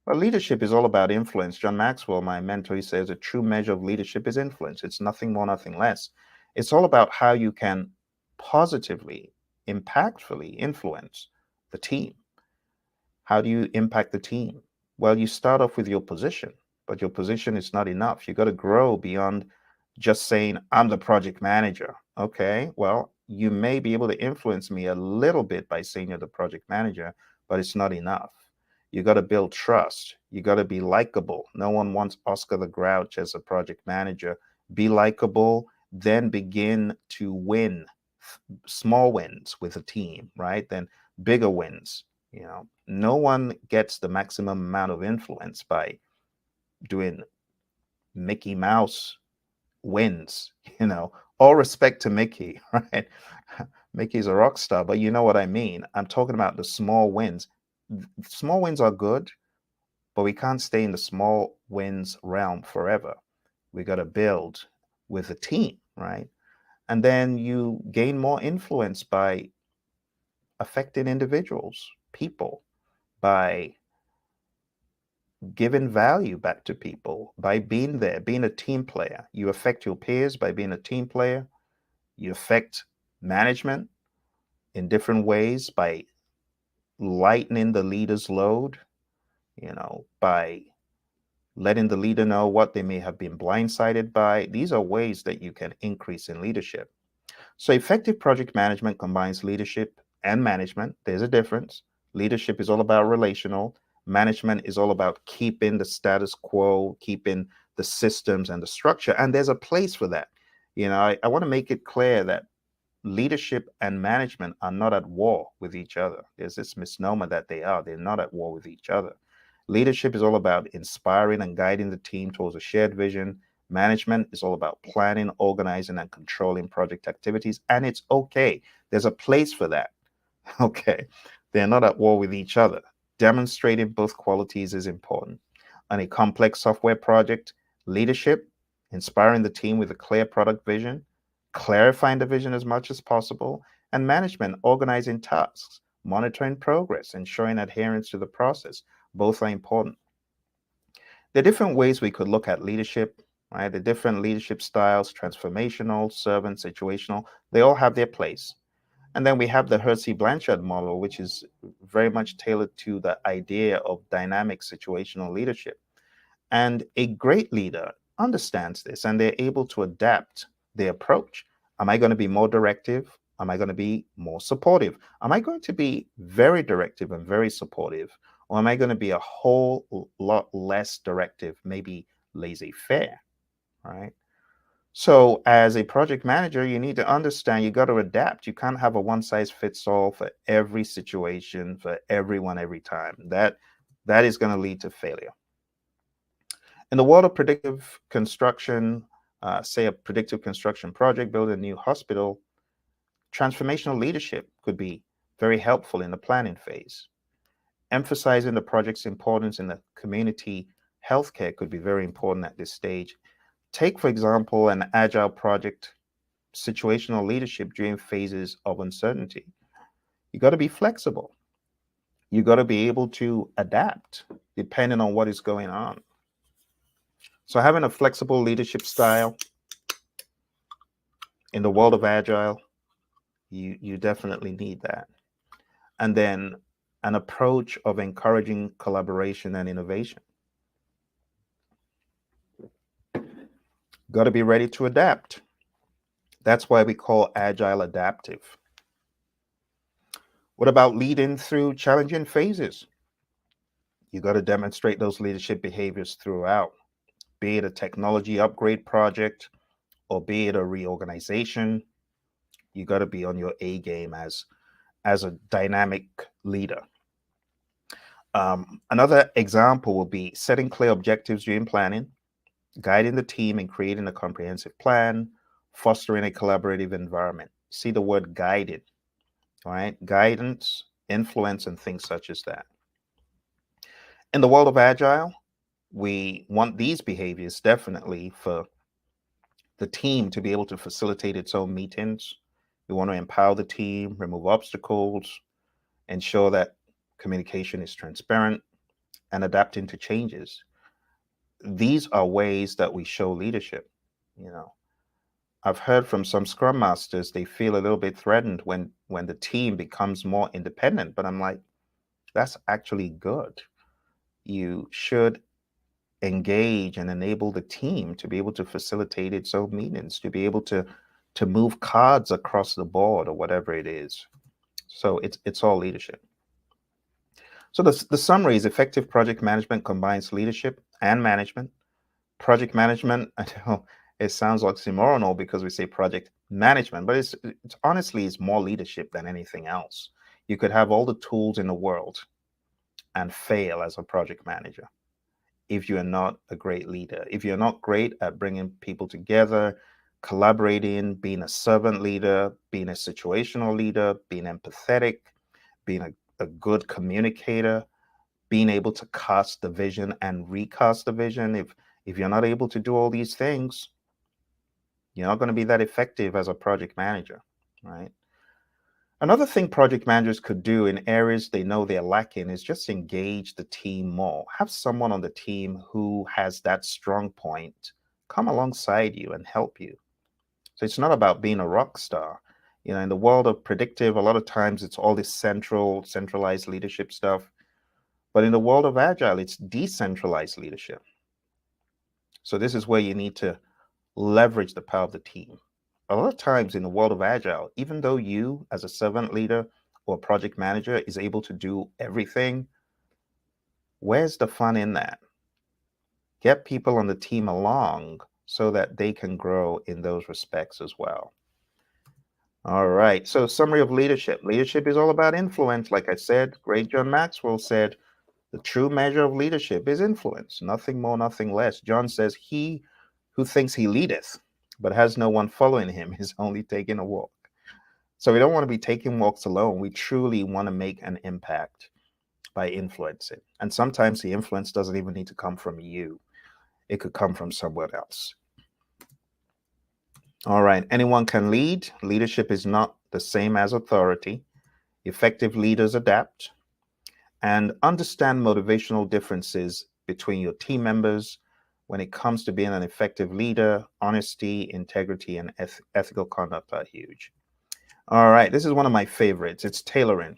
Well, leadership is all about influence. John Maxwell, my mentor, he says a true measure of leadership is influence. It's nothing more, nothing less. It's all about how you can positively, impactfully influence the team. How do you impact the team? Well, you start off with your position, but your position is not enough. You got to grow beyond just saying, I'm the project manager. Okay, well, you may be able to influence me a little bit by saying you're the project manager, but it's not enough. You got to build trust. You got to be likable. No one wants Oscar the Grouch as a project manager. Be likable, then begin to win small wins with a team, right? Then bigger wins. You know, no one gets the maximum amount of influence by doing Mickey Mouse wins, you know. All respect to Mickey, right? Mickey's a rock star, but you know what I mean. I'm talking about the small wins. Small wins are good, but we can't stay in the small wins realm forever. We got to build with a team, right? And then you gain more influence by affecting individuals, people, by giving value back to people, by being there, being a team player. You affect your peers by being a team player. You affect management in different ways by lightening the leader's load, by letting the leader know what they may have been blindsided by. These are ways that you can increase in leadership. So effective project management combines leadership and management. There's a difference. Leadership is all about relational. Management is all about keeping the status quo, keeping the systems and the structure. And there's a place for that. I want to make it clear that leadership and management are not at war with each other. There's this misnomer that they are. They're not at war with each other. Leadership is all about inspiring and guiding the team towards a shared vision. Management is all about planning, organizing, and controlling project activities. And it's okay. There's a place for that. Okay. They're not at war with each other. Demonstrating both qualities is important. On a complex software project, leadership, inspiring the team with a clear product vision, clarifying the vision as much as possible, and management, organizing tasks, monitoring progress, ensuring adherence to the process. Both are important. There are different ways we could look at leadership, right? The different leadership styles, transformational, servant, situational, they all have their place. And then we have the Hersey-Blanchard model, which is very much tailored to the idea of dynamic situational leadership. And a great leader understands this and they're able to adapt their approach. Am I going to be more directive? Am I going to be more supportive? Am I going to be very directive and very supportive? Or am I going to be a whole lot less directive, maybe laissez-faire, right? So as a project manager, you need to understand you got to adapt. You can't have a one size fits all for every situation, for everyone, every time. That is going to lead to failure. In the world of predictive construction, say a predictive construction project, build a new hospital, transformational leadership could be very helpful in the planning phase. Emphasizing the project's importance in the community healthcare could be very important at this stage. Take, for example, an agile project, situational leadership during phases of uncertainty. You got to be flexible. You got to be able to adapt depending on what is going on. So having a flexible leadership style in the world of agile, you definitely need that. And then an approach of encouraging collaboration and innovation. Got to be ready to adapt. That's why we call agile adaptive. What about leading through challenging phases? You got to demonstrate those leadership behaviors throughout, be it a technology upgrade project or be it a reorganization. You got to be on your A game as a dynamic leader. Another example will be setting clear objectives during planning, guiding the team in creating a comprehensive plan, fostering a collaborative environment. See the word guided, right? Guidance, influence, and things such as that. In the world of agile, we want these behaviors definitely for the team to be able to facilitate its own meetings. We want to empower the team, remove obstacles, ensure that communication is transparent, and adapting to changes. These are ways that we show leadership. I've heard from some scrum masters, they feel a little bit threatened when the team becomes more independent, but I'm like, that's actually good. You should engage and enable the team to be able to facilitate its own meetings, to be able to move cards across the board or whatever it is. So it's all leadership. So the summary is effective project management combines leadership and management. Project management, I know it sounds oxymoronal because we say project management, but it's honestly it's more leadership than anything else. You could have all the tools in the world and fail as a project manager if you are not a great leader. If you're not great at bringing people together, collaborating, being a servant leader, being a situational leader, being empathetic, being a good communicator, being able to cast the vision and recast the vision. If you're not able to do all these things, You're not going to be that effective as a project manager, right? Another thing project managers could do in areas they know they're lacking is just engage the team more. Have someone on the team who has that strong point come alongside you and help you. So it's not about being a rock star. In the world of predictive, a lot of times it's all this centralized leadership stuff. But in the world of agile, it's decentralized leadership. So this is where you need to leverage the power of the team. A lot of times in the world of agile, even though you as a servant leader or project manager is able to do everything, where's the fun in that? Get people on the team along so that they can grow in those respects as well. All right. So summary of leadership. Leadership is all about influence. Like I said, great John Maxwell said, the true measure of leadership is influence, nothing more, nothing less. John says, he who thinks he leadeth, but has no one following him is only taking a walk. So we don't want to be taking walks alone. We truly want to make an impact by influencing. And sometimes the influence doesn't even need to come from you. It could come from somewhere else. All right. Anyone can lead. Leadership is not the same as authority. Effective leaders adapt and understand motivational differences between your team members. When it comes to being an effective leader, honesty, integrity, and ethical conduct are huge. All right, this is one of my favorites. It's tailoring.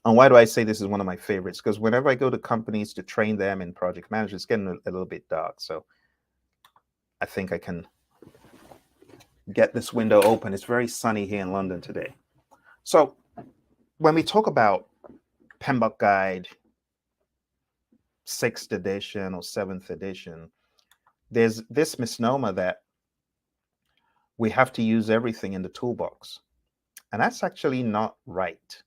And why do I say this is one of my favorites? Because whenever I go to companies to train them in project management, it's getting a little bit dark. So I think I can get this window open. It's very sunny here in London today. So when we talk about PMBOK Guide 6th edition or 7th edition, there's this misnomer that we have to use everything in the toolbox. And that's actually not right.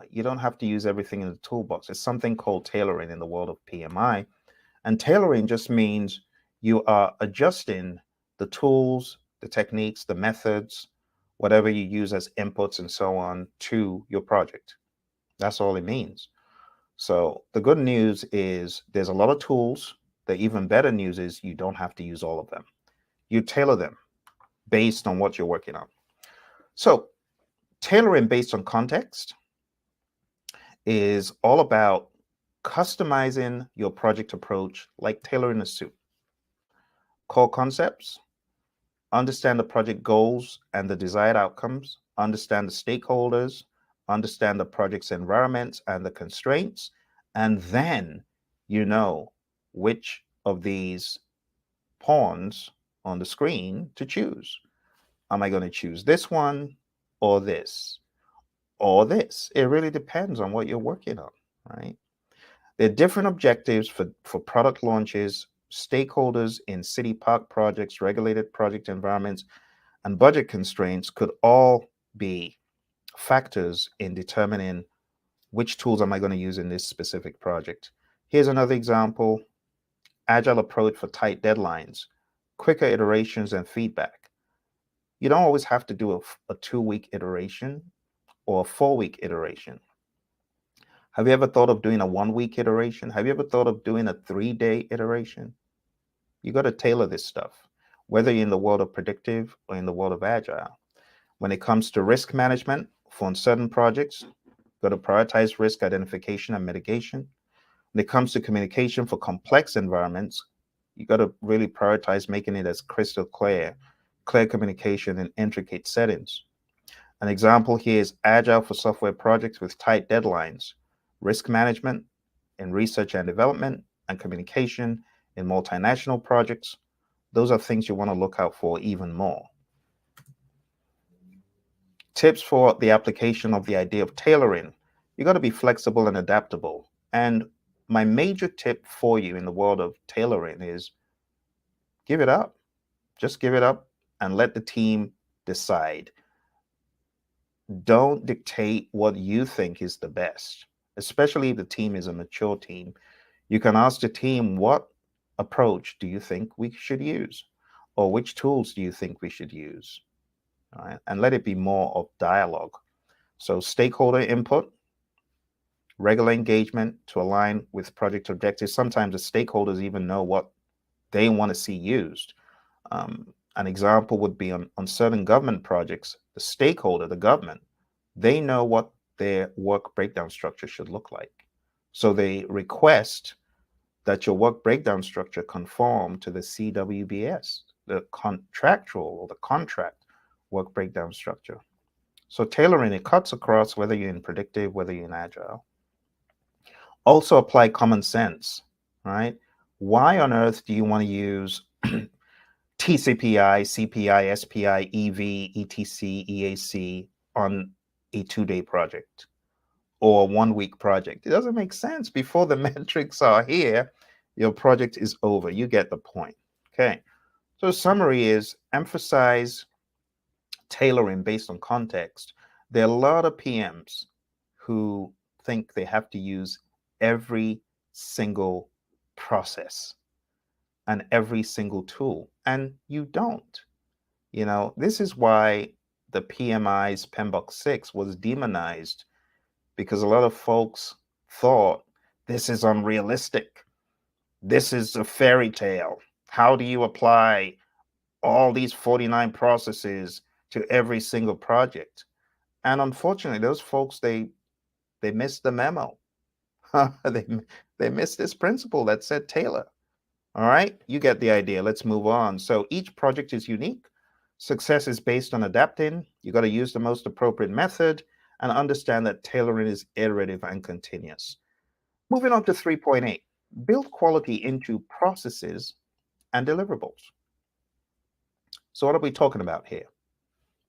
You don't have to use everything in the toolbox. There's something called tailoring in the world of PMI. And tailoring just means you are adjusting the tools, the techniques, the methods, whatever you use as inputs and so on to your project. That's all it means. So the good news is there's a lot of tools. The even better news is you don't have to use all of them. You tailor them based on what you're working on. So tailoring based on context is all about customizing your project approach like tailoring a suit. Core concepts: understand the project goals and the desired outcomes, understand the stakeholders, understand the project's environment and the constraints, and then you know which of these pawns on the screen to choose. Am I going to choose this one or this or this? It really depends on what you're working on, right? There are different objectives for product launches. Stakeholders in city park projects, regulated project environments, and budget constraints could all be factors in determining which tools am I going to use in this specific project. Here's another example: agile approach for tight deadlines, quicker iterations and feedback. You don't always have to do a 2-week iteration or a 4-week iteration. Have you ever thought of doing a 1-week iteration? Have you ever thought of doing a 3-day iteration? You got to tailor this stuff, whether you're in the world of predictive or in the world of agile. When it comes to risk management for uncertain projects, got to prioritize risk identification and mitigation. When it comes to communication for complex environments, you got to really prioritize making it as crystal clear communication in intricate settings. An example here is agile for software projects with tight deadlines, risk management in research and development, and communication in multinational projects. Those are things you want to look out for even more. Tips for the application of the idea of tailoring: you got to be flexible and adaptable. And my major tip for you in the world of tailoring is give it up. Just give it up and let the team decide. Don't dictate what you think is the best, especially if the team is a mature team. You can ask the team, what approach do you think we should use? Or which tools do you think we should use? All right? And let it be more of dialogue. So stakeholder input, regular engagement to align with project objectives. Sometimes the stakeholders even know what they want to see used. An example would be on certain government projects, the stakeholder, the government, they know what their work breakdown structure should look like. So they request that your work breakdown structure conform to the CWBS, the contractual or the contract work breakdown structure. So tailoring, it cuts across whether you're in predictive, whether you're in agile. Also apply common sense, right? Why on earth do you want to use TCPI, CPI, SPI, EV, ETC, EAC on a 2-day project or a 1-week project? It doesn't make sense. Before the metrics are here, your project is over. You get the point. Okay. So summary is emphasize tailoring based on context. There are a lot of PMs who think they have to use every single process and every single tool, and you don't. This is why the PMI's PMBOK 6 was demonized, because a lot of folks thought this is unrealistic. This is a fairy tale. How do you apply all these 49 processes to every single project? And unfortunately, those folks, they missed the memo. they missed this principle that said tailor. All right, you get the idea. Let's move on. So each project is unique. Success is based on adapting. You got to use the most appropriate method and understand that tailoring is iterative and continuous. Moving on to 3.8, build quality into processes and deliverables. So what are we talking about here?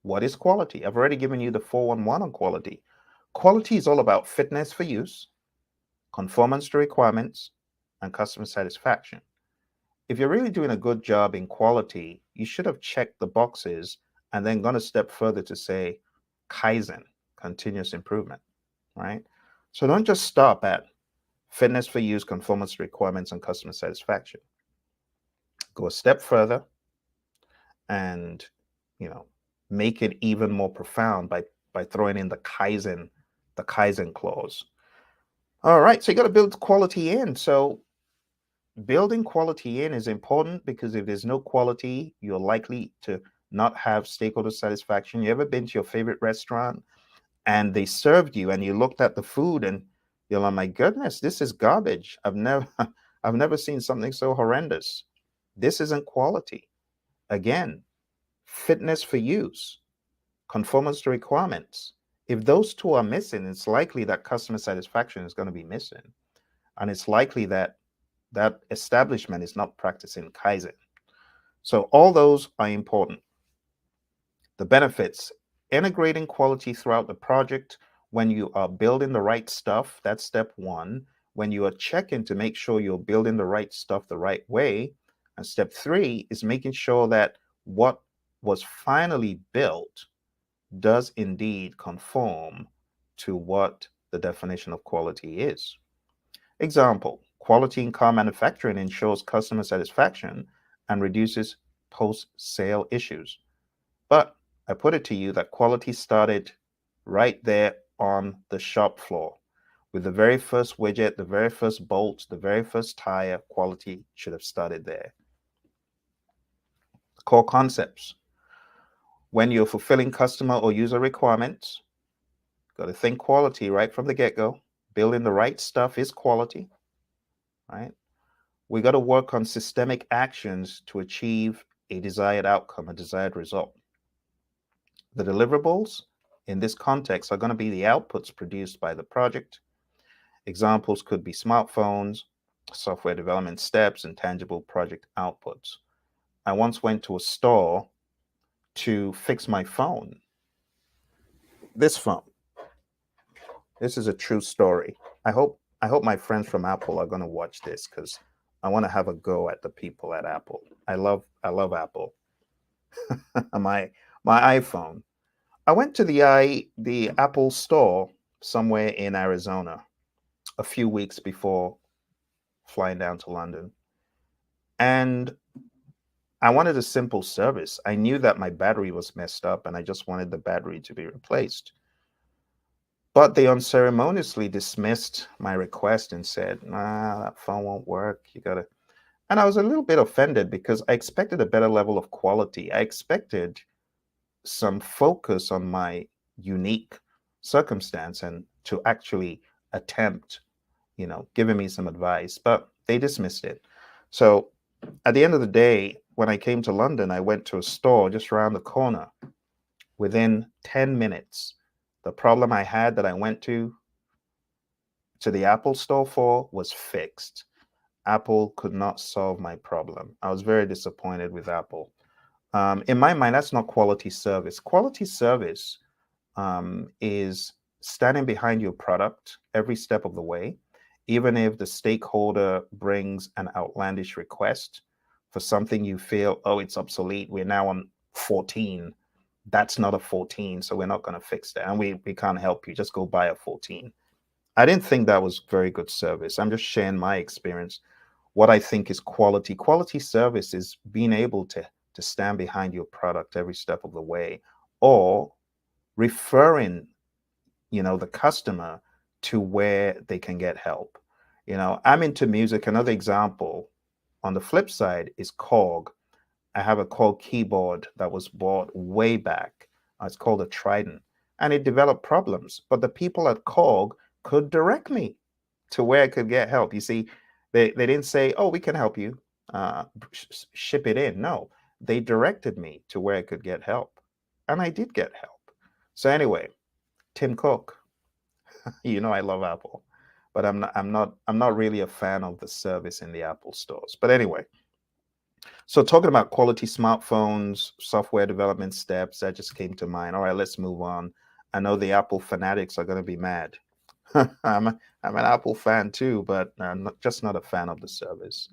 What is quality? I've already given you the 411 on quality. Quality is all about fitness for use, conformance to requirements, and customer satisfaction. If you're really doing a good job in quality, you should have checked the boxes and then gone a step further to say Kaizen, continuous improvement, right? So don't just stop at fitness for use, conformance to requirements, and customer satisfaction. Go a step further and, make it even more profound by throwing in the Kaizen clause. All right, so you got to build quality in. So building quality in is important, because if there's no quality, you're likely to not have stakeholder satisfaction. You ever been to your favorite restaurant and they served you and you looked at the food and you're like, my goodness, this is garbage. I've never I've never seen something so horrendous. This isn't quality. Again, fitness for use, conformance to requirements. If those two are missing, it's likely that customer satisfaction is going to be missing. And it's likely that that establishment is not practicing Kaizen. So all those are important. The benefits, integrating quality throughout the project. When you are building the right stuff, that's step one. When you are checking to make sure you're building the right stuff the right way. And step three is making sure that what was finally built does indeed conform to what the definition of quality is. Example, quality in car manufacturing ensures customer satisfaction and reduces post-sale issues. But I put it to you that quality started right there on the shop floor. With the very first widget, the very first bolt, the very first tire, quality should have started there. Core concepts. When you're fulfilling customer or user requirements, got to think quality right from the get-go. Building the right stuff is quality, right? We got to work on systemic actions to achieve a desired outcome, a desired result. The deliverables in this context are going to be the outputs produced by the project. Examples could be smartphones, software development steps, and tangible project outputs. I once went to a store to fix my phone. This phone. This is a true story. I hope my friends from Apple are going to watch this, because I want to have a go at the people at Apple. I love Apple. my iPhone. I went to the Apple store somewhere in Arizona a few weeks before flying down to London. And I wanted a simple service. I knew that my battery was messed up and I just wanted the battery to be replaced. But they unceremoniously dismissed my request and said, nah, that phone won't work. You gotta. And I was a little bit offended because I expected a better level of quality. I expected some focus on my unique circumstance and to actually attempt, giving me some advice, but they dismissed it. So at the end of the day, when I came to London, I went to a store just around the corner. Within 10 minutes, the problem I had that I went to the Apple store for was fixed. Apple could not solve my problem. I was very disappointed with Apple. In my mind, that's not quality service. Quality service is standing behind your product every step of the way, even if the stakeholder brings an outlandish request for something you feel, oh, it's obsolete. We're now on 14. That's not a 14, so we're not going to fix that. And we can't help you. Just go buy a 14. I didn't think that was very good service. I'm just sharing my experience. What I think is quality. Quality service is being able to stand behind your product every step of the way, or referring, the customer to where they can get help. I'm into music. Another example on the flip side is Korg. I have a Korg keyboard that was bought way back. It's called a Trident, and it developed problems. But the people at Korg could direct me to where I could get help. You see, they didn't say, "Oh, we can help you. Ship it in." No, they directed me to where I could get help, and I did get help. So anyway, Tim Cook, I love Apple, but I'm not really a fan of the service in the Apple stores. But anyway, so talking about quality smartphones, software development steps, that just came to mind. All right, let's move on. I know the Apple fanatics are going to be mad. I'm an Apple fan too, but I'm not a fan of the service.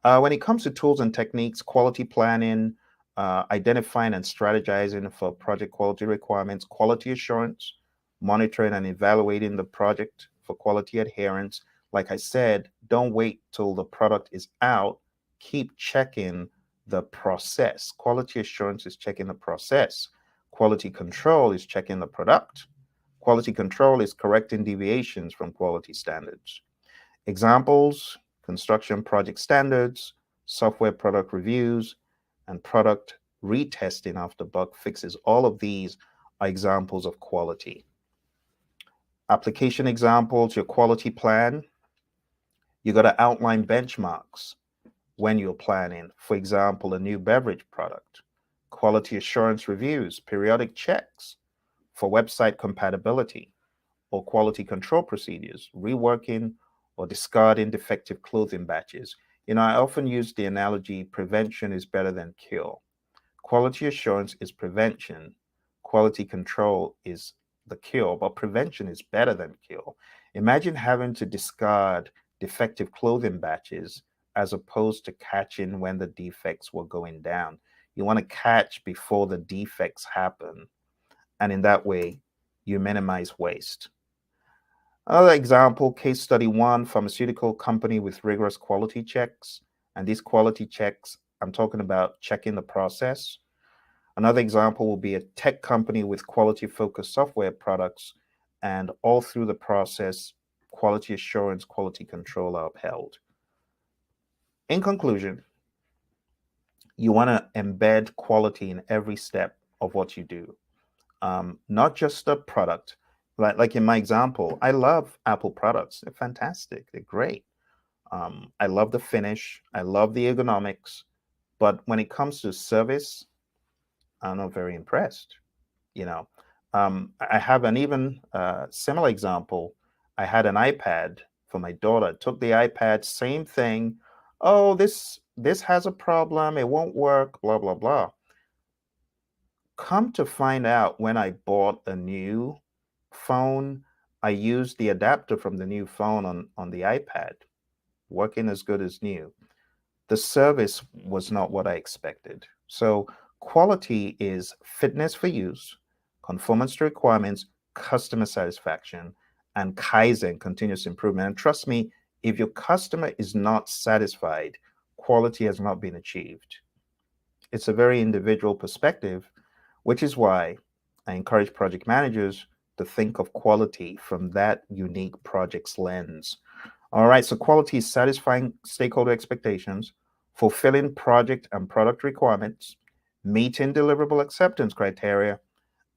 When it comes to tools and techniques, quality planning, identifying and strategizing for project quality requirements, quality assurance, monitoring and evaluating the project for quality adherence. Like I said, don't wait till the product is out. Keep checking the process. Quality assurance is checking the process. Quality control is checking the product. Quality control is correcting deviations from quality standards. Examples: construction project standards, software product reviews, and product retesting after bug fixes. All of these are examples of quality. Application examples: your quality plan. You got to outline benchmarks when you're planning, for example, a new beverage product. Quality assurance reviews, periodic checks for website compatibility, or quality control procedures, reworking or discarding defective clothing batches. I often use the analogy, prevention is better than cure. Quality assurance is prevention. Quality control is the cure, but prevention is better than cure. Imagine having to discard defective clothing batches as opposed to catching when the defects were going down. You want to catch before the defects happen. And in that way, you minimize waste. Another example, case study one, pharmaceutical company with rigorous quality checks. And these quality checks, I'm talking about checking the process. Another example will be a tech company with quality-focused software products, and all through the process, quality assurance, quality control are upheld. In conclusion, you want to embed quality in every step of what you do, not just the product. Like in my example, I love Apple products. They're fantastic. They're great. I love the finish. I love the ergonomics. But when it comes to service, I'm not very impressed. I have an even similar example. I had an iPad for my daughter. Took the iPad, same thing. Oh, this has a problem. It won't work. Blah blah blah. Come to find out, when I bought a new phone, I used the adapter from the new phone on the iPad, working as good as new. The service was not what I expected. So quality is fitness for use, conformance to requirements, customer satisfaction, and Kaizen, continuous improvement. And trust me, if your customer is not satisfied, quality has not been achieved. It's a very individual perspective, which is why I encourage project managers to think of quality from that unique project's lens. All right, so quality is satisfying stakeholder expectations, fulfilling project and product requirements, meeting deliverable acceptance criteria,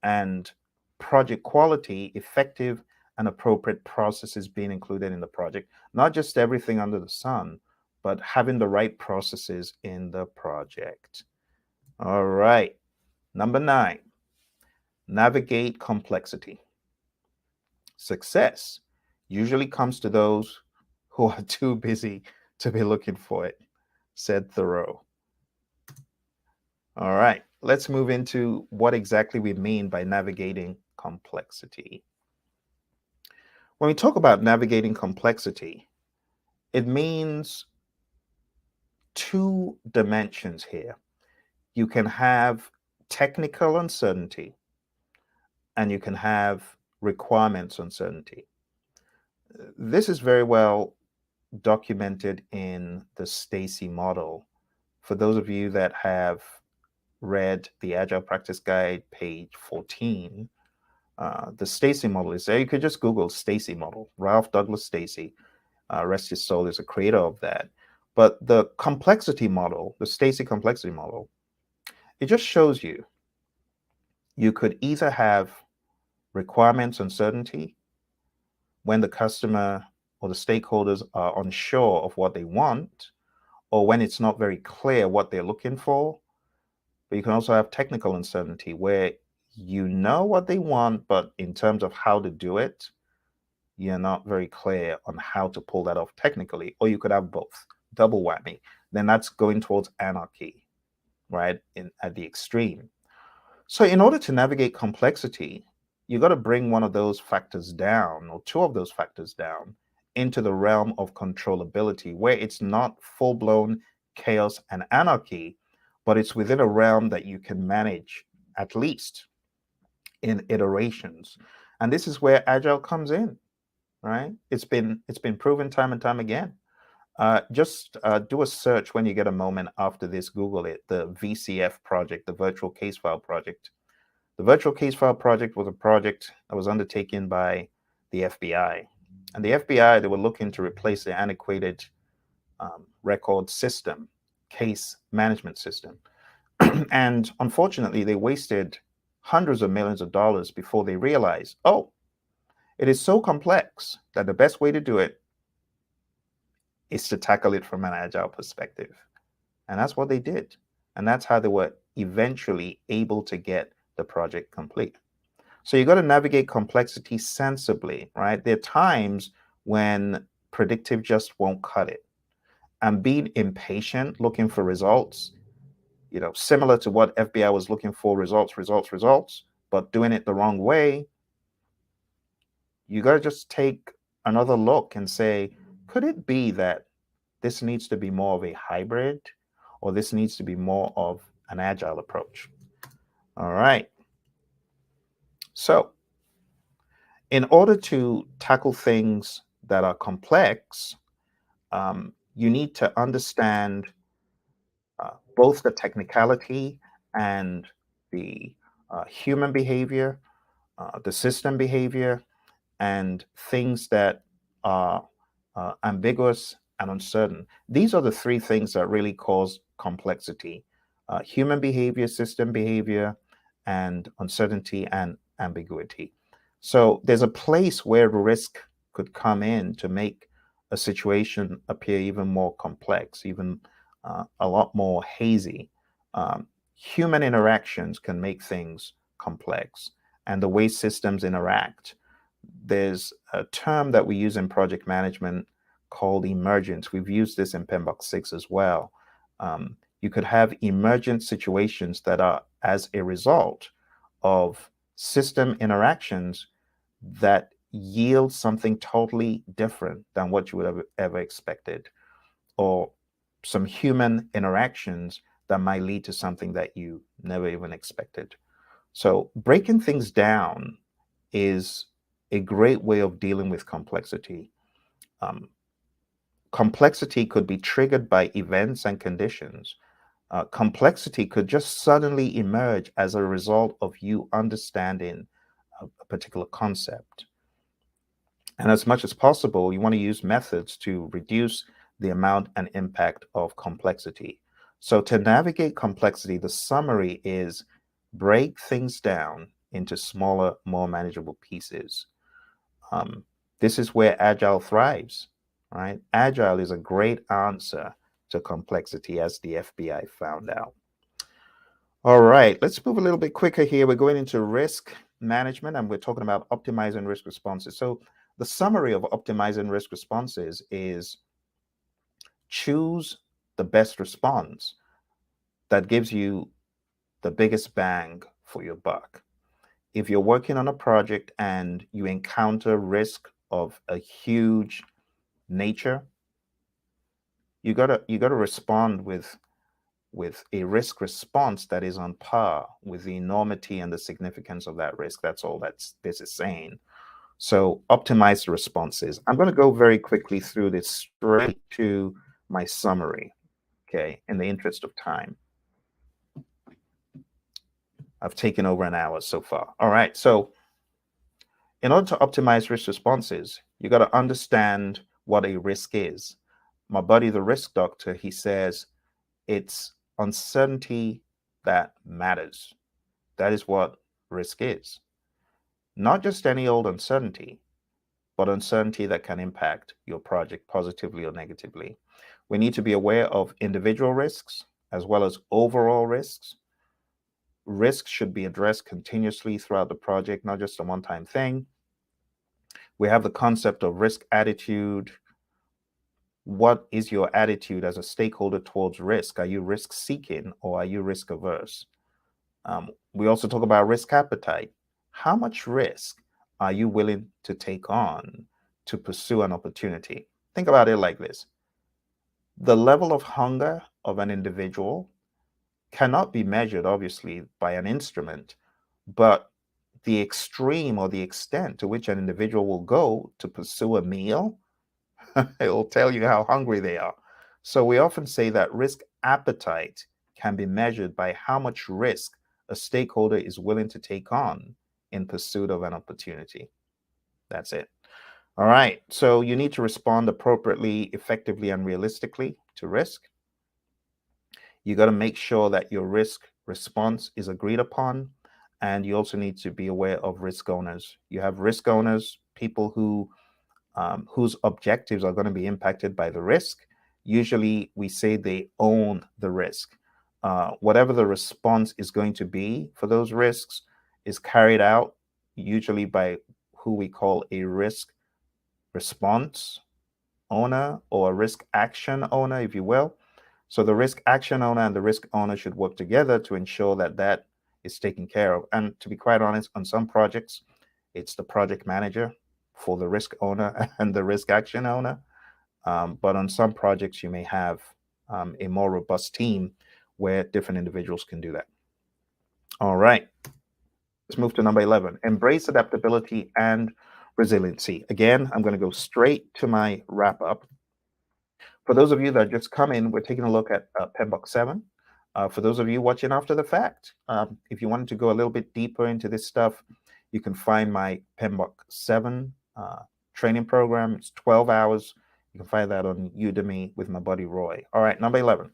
and project quality, effective and appropriate processes being included in the project. Not just everything under the sun, but having the right processes in the project. All right. Number 9, navigate complexity. Success usually comes to those who are too busy to be looking for it, said Thoreau. All right, let's move into what exactly we mean by navigating complexity. When we talk about navigating complexity, it means two dimensions here. You can have technical uncertainty and you can have requirements uncertainty. This is very well documented in the Stacy model. For those of you that have read the Agile Practice Guide, page 14, the Stacy model is there. You could just Google Stacy model. Ralph Douglas Stacy, rest his soul, is a creator of that. But the complexity model, the Stacy complexity model, it just shows you could either have requirements uncertainty when the customer or the stakeholders are unsure of what they want, or when it's not very clear what they're looking for. But you can also have technical uncertainty where you know what they want, but in terms of how to do it, you're not very clear on how to pull that off technically. Or you could have both, double whammy. Then that's going towards anarchy, right, at the extreme. So in order to navigate complexity, you got to bring one of those factors down, or two of those factors down, into the realm of controllability, where it's not full-blown chaos and anarchy, but it's within a realm that you can manage, at least in iterations. And this is where Agile comes in, right? It's been proven time and time again. Just do a search when you get a moment after this. Google it, the VCF project, the Virtual Case File project. The Virtual Case File project was a project that was undertaken by the FBI. And the FBI, they were looking to replace the antiquated record system, case management system. And unfortunately, they wasted hundreds of millions of dollars before they realized, oh, it is so complex that the best way to do it is to tackle it from an Agile perspective. And that's what they did. And that's how they were eventually able to get the project complete. So you got to navigate complexity sensibly, right? There are times when predictive just won't cut it. And being impatient, looking for results, similar to what FBI was looking for, results, but doing it the wrong way, you got to just take another look and say, could it be that this needs to be more of a hybrid, or this needs to be more of an Agile approach? All right. So in order to tackle things that are complex, you need to understand both the technicality and the human behavior, the system behavior, and things that are ambiguous and uncertain. These are the three things that really cause complexity: human behavior, system behavior, and uncertainty and ambiguity. So there's a place where risk could come in to make a situation appear even more complex, even a lot more hazy. Human interactions can make things complex, and the way systems interact. There's a term that we use in project management called emergence. We've used this in PMBOK 6 as well. You could have emergent situations that are as a result of system interactions that yield something totally different than what you would have ever expected, or some human interactions that might lead to something that you never even expected. So breaking things down is a great way of dealing with complexity. Complexity could be triggered by events and conditions. Complexity could just suddenly emerge as a result of you understanding a particular concept. And as much as possible, you want to use methods to reduce the amount and impact of complexity. So to navigate complexity, the summary is break things down into smaller, more manageable pieces. Um, this is where Agile thrives, right? Agile is a great answer to complexity, as the FBI found out. All right, let's move a little bit quicker here. We're going into risk management and we're talking about optimizing risk responses. So the summary of optimizing risk responses is choose the best response that gives you the biggest bang for your buck. If you're working on a project and you encounter risk of a huge nature, you gotta respond with a risk response that is on par with the enormity and the significance of that risk. That's all this is saying. So optimize the responses. I'm going to go very quickly through this straight to my summary, okay, in the interest of time. I've taken over an hour so far. All right, so in order to optimize risk responses, you got to understand what a risk is. My buddy, the risk doctor, he says it's uncertainty that matters. That is what risk is. Not just any old uncertainty, but uncertainty that can impact your project positively or negatively. We need to be aware of individual risks as well as overall risks. Risks should be addressed continuously throughout the project, not just a one-time thing. We have the concept of risk attitude. What is your attitude as a stakeholder towards risk? Are you risk seeking or are you risk averse? We also talk about risk appetite. How much risk are you willing to take on to pursue an opportunity? Think about it like this. The level of hunger of an individual cannot be measured, obviously, by an instrument, but the extreme or the extent to which an individual will go to pursue a meal, it will tell you how hungry they are. So we often say that risk appetite can be measured by how much risk a stakeholder is willing to take on in pursuit of an opportunity. That's it. All right. So you need to respond appropriately, effectively, and realistically to risk. You got to make sure that your risk response is agreed upon. And you also need to be aware of risk owners. You have risk owners, people whose objectives are going to be impacted by the risk. Usually we say they own the risk. Whatever the response is going to be for those risks is carried out usually by who we call a risk response owner or a risk action owner, if you will. So the risk action owner and the risk owner should work together to ensure that that is taken care of. And to be quite honest, on some projects, it's the project manager for the risk owner and the risk action owner. But on some projects, you may have a more robust team where different individuals can do that. All right. Let's move to number 11. Embrace adaptability and resiliency. Again, I'm going to go straight to my wrap up. For those of you that just come in, we're taking a look at PMBOK 7. For those of you watching after the fact, if you wanted to go a little bit deeper into this stuff, you can find my PMBOK 7 training program. It's 12 hours. You can find that on Udemy with my buddy Roy. All right, number 11.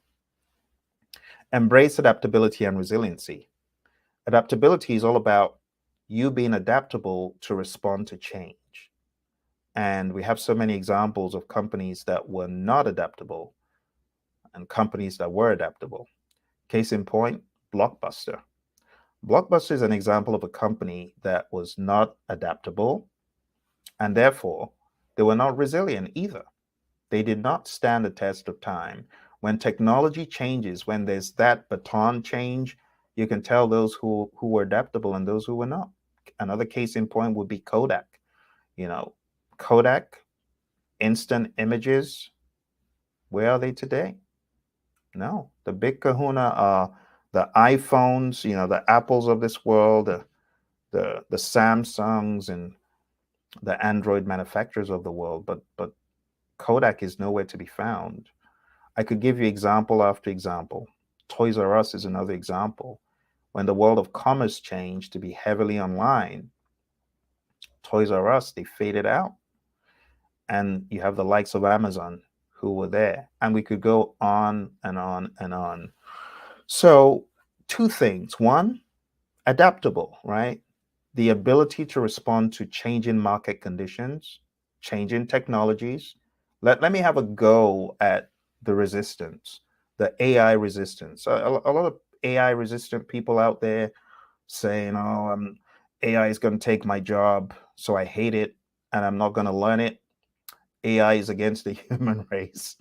Embrace adaptability and resiliency. Adaptability is all about you being adaptable to respond to change. And we have so many examples of companies that were not adaptable and companies that were adaptable. Case in point, Blockbuster. Blockbuster is an example of a company that was not adaptable, and therefore they were not resilient either. They did not stand the test of time. When technology changes, when there's that baton change, you can tell those who were adaptable and those who were not. Another case in point would be Kodak. Kodak, instant images, where are they today? No, the big kahuna are the iPhones, the Apples of this world, the Samsungs and the Android manufacturers of the world, but Kodak is nowhere to be found. I could give you example after example. Toys R Us is another example. When the world of commerce changed to be heavily online, Toys R Us, they faded out. And you have the likes of Amazon, who were there. And we could go on and on and on. So, two things. One, adaptable, right? The ability to respond to changing market conditions, changing technologies. Let me have a go at the resistance, the AI resistance. A lot of AI resistant people out there saying, oh, AI is going to take my job, so I hate it and I'm not going to learn it. AI is against the human race.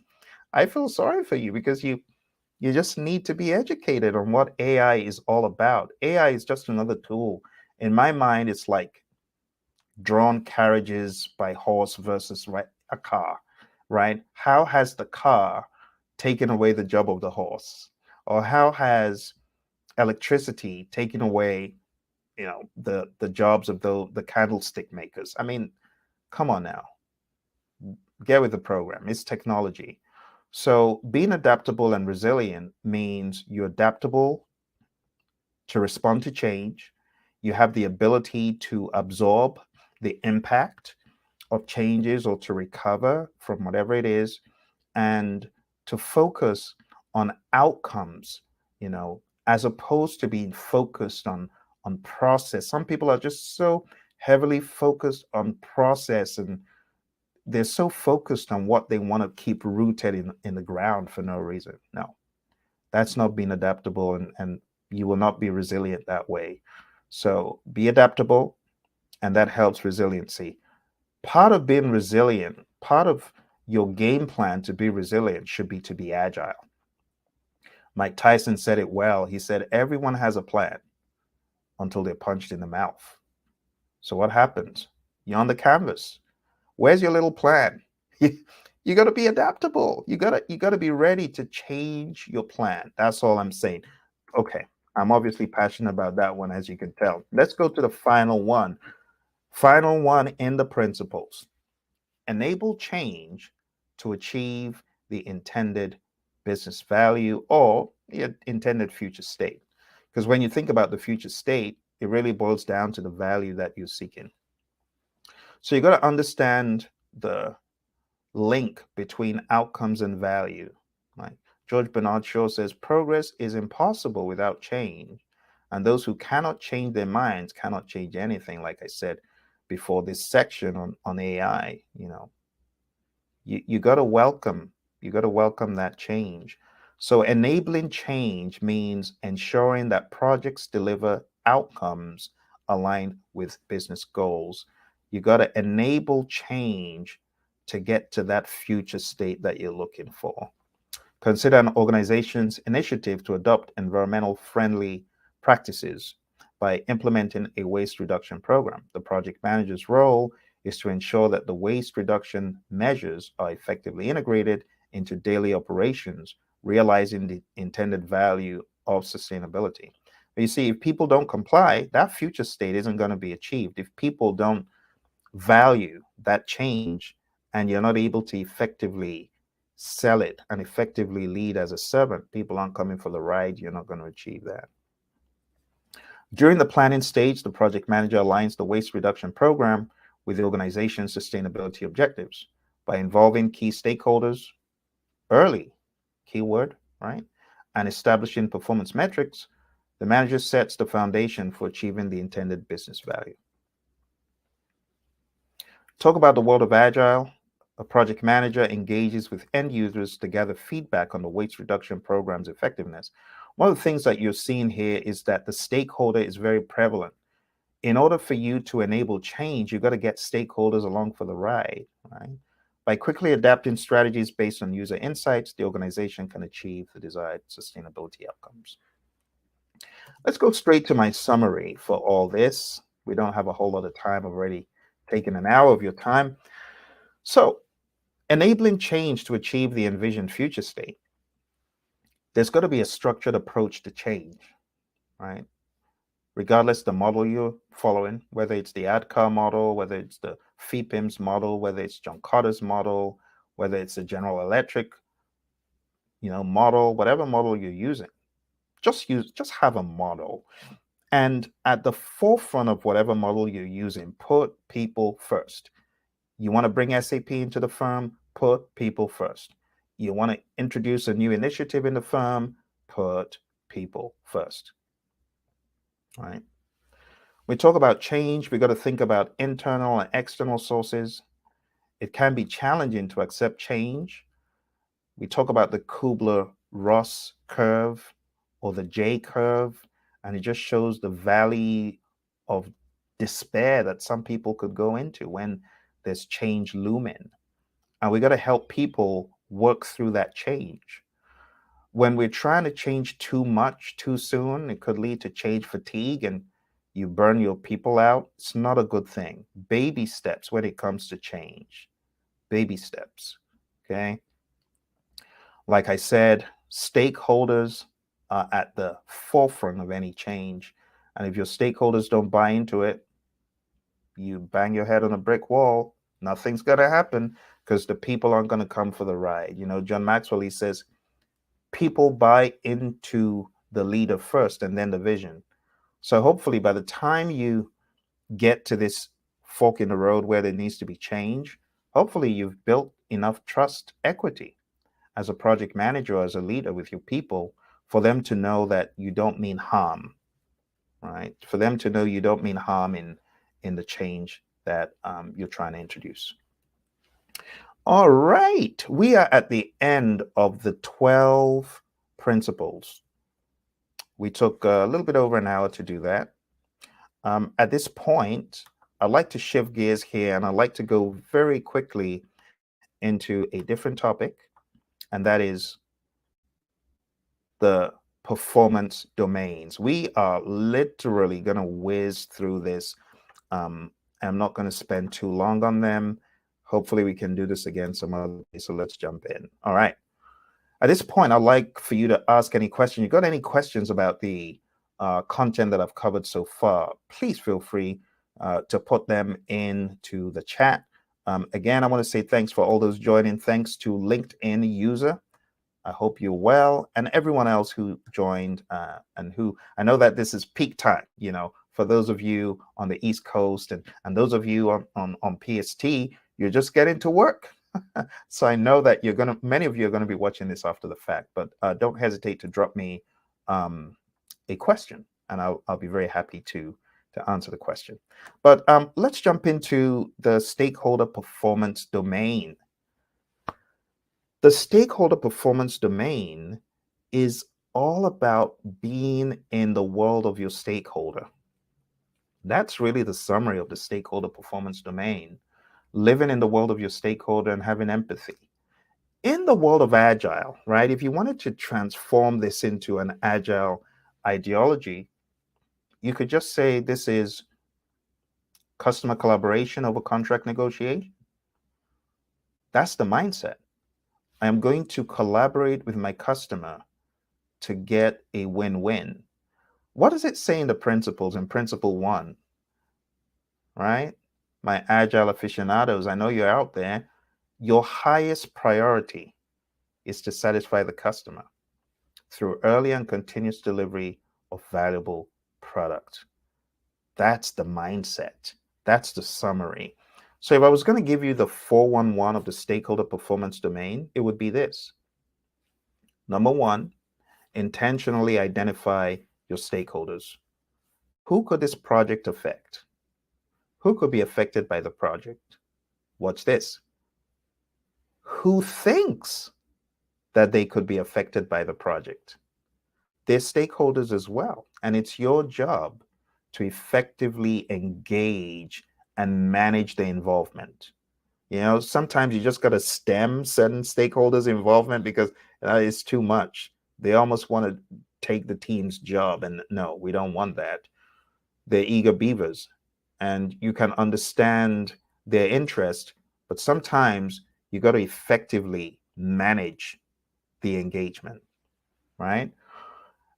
I feel sorry for you because you just need to be educated on what AI is all about. AI is just another tool. In my mind, it's like drawn carriages by horse versus a car, right? How has the car taken away the job of the horse? Or how has electricity taken away, the jobs of the candlestick makers? I mean, come on now. Get with the program. It's technology. So being adaptable and resilient means you're adaptable to respond to change. You have the ability to absorb the impact of changes or to recover from whatever it is and to focus on outcomes, as opposed to being focused on process. Some people are just so heavily focused on process and they're so focused on what they want to keep rooted in the ground for no reason. No, that's not being adaptable and you will not be resilient that way. So be adaptable, and that helps resiliency. Part of being resilient, part of your game plan to be resilient should be to be agile. Mike Tyson said it well. He said, everyone has a plan until they're punched in the mouth. So what happens? You're on the canvas. Where's your little plan? You got to be adaptable. You got to be ready to change your plan. That's all I'm saying. Okay, I'm obviously passionate about that one, as you can tell. Let's go to the final one. Final one in the principles. Enable change to achieve the intended business value or the intended future state. Because when you think about the future state, it really boils down to the value that you're seeking. So you got to understand the link between outcomes and value. Like George Bernard Shaw says, progress is impossible without change. And those who cannot change their minds cannot change anything. Like I said before, this section on AI, you got to welcome that change. So enabling change means ensuring that projects deliver outcomes aligned with business goals. You got to enable change to get to that future state that you're looking for. Consider an organization's initiative to adopt environmental friendly practices by implementing a waste reduction program. The project manager's role is to ensure that the waste reduction measures are effectively integrated into daily operations, realizing the intended value of sustainability. But you see, if people don't comply, that future state isn't going to be achieved. If people don't value that change and you're not able to effectively sell it and effectively lead as a servant, people aren't coming for the ride, you're not going to achieve that. During the planning stage, the project manager aligns the waste reduction program with the organization's sustainability objectives by involving key stakeholders early, keyword, right? And establishing performance metrics. The manager sets the foundation for achieving the intended business value. Talk about the world of Agile. A project manager engages with end users to gather feedback on the waste reduction program's effectiveness. One of the things that you're seeing here is that the stakeholder is very prevalent. In order for you to enable change, you've got to get stakeholders along for the ride, right? By quickly adapting strategies based on user insights, the organization can achieve the desired sustainability outcomes. Let's go straight to my summary for all this. We don't have a whole lot of time. I've already taken an hour of your time. So, enabling change to achieve the envisioned future state. There's got to be a structured approach to change, right? Regardless the model you're following, whether it's the ADKAR model, whether it's the FEPIMS model, whether it's John Carter's model, whether it's the General Electric, model, whatever model you're using, just have a model. And at the forefront of whatever model you're using, put people first. You want to bring SAP into the firm, put people first. You want to introduce a new initiative in the firm, put people first, right? We talk about change. We got to think about internal and external sources. It can be challenging to accept change. We talk about the Kubler-Ross curve or the J curve, and it just shows the valley of despair that some people could go into when there's change looming. And we got to help people work through that change. When we're trying to change too much too soon, it could lead to change fatigue and you burn your people out. It's not a good thing. Baby steps when it comes to change. Baby steps. Okay. Like I said, stakeholders are at the forefront of any change. And if your stakeholders don't buy into it, you bang your head on a brick wall. Nothing's going to happen because the people aren't going to come for the ride. You know, John Maxwell, he says, people buy into the leader first and then the vision. So hopefully by the time you get to this fork in the road where there needs to be change, hopefully you've built enough trust equity as a project manager or as a leader with your people for them to know that you don't mean harm, right? For them to know you don't mean harm in the change that you're trying to introduce. All right, we are at the end of the 12 principles. We took a little bit over an hour to do that. At this point, I'd like to shift gears here and I'd like to go very quickly into a different topic, and that is the performance domains. We are literally going to whiz through this. I'm not going to spend too long on them. Hopefully we can do this again some other day. So let's jump in. All right. At this point, I'd like for you to ask any question. You got any questions about the content that I've covered so far? Please feel free to put them into the chat. Again, I want to say thanks for all those joining. Thanks to LinkedIn user. I hope you're well, and everyone else who joined and who, I know that this is peak time, you know, for those of you on the East Coast and those of you on PST, you're just getting to work. So I know that many of you are going to be watching this after the fact, but don't hesitate to drop me a question, and I'll be very happy to answer the question. But let's jump into the stakeholder performance domain. The stakeholder performance domain is all about being in the world of your stakeholder. That's really the summary of the stakeholder performance domain. Living in the world of your stakeholder and having empathy. In the world of agile, right? If you wanted to transform this into an agile ideology, you could just say this is customer collaboration over contract negotiation. That's the mindset. I am going to collaborate with my customer to get a win-win. What does it say in the principles in principle 1? Right? My agile aficionados, I know you're out there. Your highest priority is to satisfy the customer through early and continuous delivery of valuable product. That's the mindset. That's the summary. So if I was going to give you the 411 of the stakeholder performance domain, it would be this. Number 1, intentionally identify your stakeholders. Who could this project affect? Who could be affected by the project? Watch this. Who thinks that they could be affected by the project? They're stakeholders as well. And it's your job to effectively engage and manage the involvement. You know, sometimes you just got to stem certain stakeholders' involvement because it's too much. They almost want to take the team's job. And no, we don't want that. They're eager beavers. And you can understand their interest, but sometimes you got to effectively manage the engagement, right?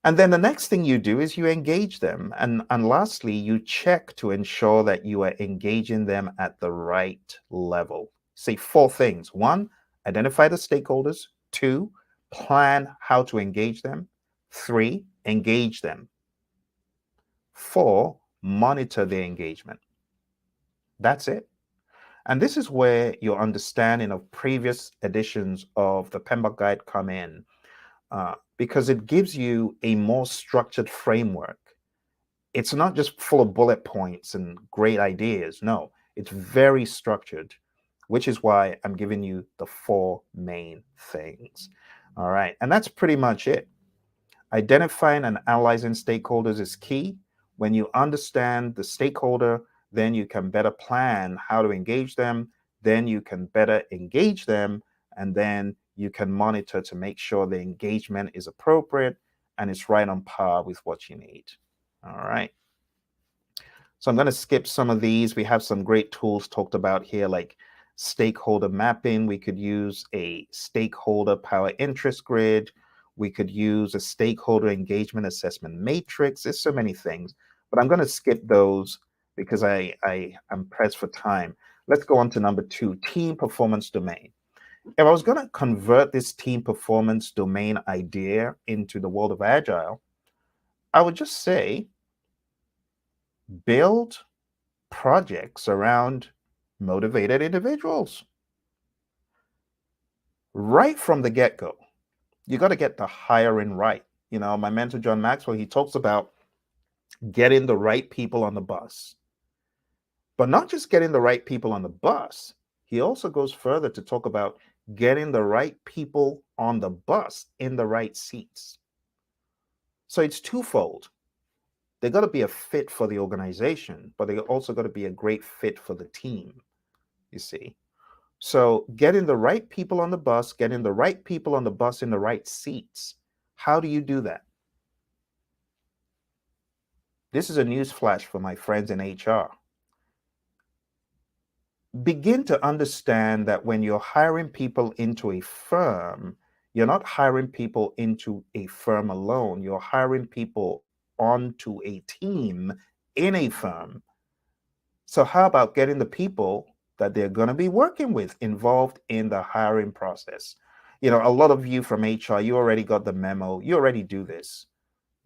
And then the next thing you do is you engage them. And lastly, you check to ensure that you are engaging them at the right level. Say 4 things. 1, identify the stakeholders. 2, plan how to engage them. 3, engage them. 4, monitor their engagement. That's it. And this is where your understanding of previous editions of the PMBOK guide come in, because it gives you a more structured framework. It's not just full of bullet points and great ideas. No, it's very structured, which is why I'm giving you the 4 main things. All right. And that's pretty much it. Identifying and analyzing stakeholders is key. When you understand the stakeholder, then you can better plan how to engage them. Then you can better engage them. And then you can monitor to make sure the engagement is appropriate and it's right on par with what you need. All right. So I'm going to skip some of these. We have some great tools talked about here, like stakeholder mapping. We could use a stakeholder power interest grid. We could use a stakeholder engagement assessment matrix. There's so many things, but I'm going to skip those because I'm pressed for time. Let's go on to number 2, team performance domain. If I was going to convert this team performance domain idea into the world of Agile, I would just say build projects around motivated individuals. Right from the get-go, you got to get the hiring right. You know, my mentor, John Maxwell, he talks about getting the right people on the bus. But not just getting the right people on the bus, he also goes further to talk about getting the right people on the bus in the right seats. So it's twofold. They got to be a fit for the organization, but they also got to be a great fit for the team, you see. So getting the right people on the bus, getting the right people on the bus in the right seats. How do you do that? This is a news flash for my friends in HR. Begin to understand that when you're hiring people into a firm, you're not hiring people into a firm alone. You're hiring people onto a team in a firm. So how about getting the people that they're going to be working with involved in the hiring process? You know, a lot of you from HR, you already got the memo. You already do this.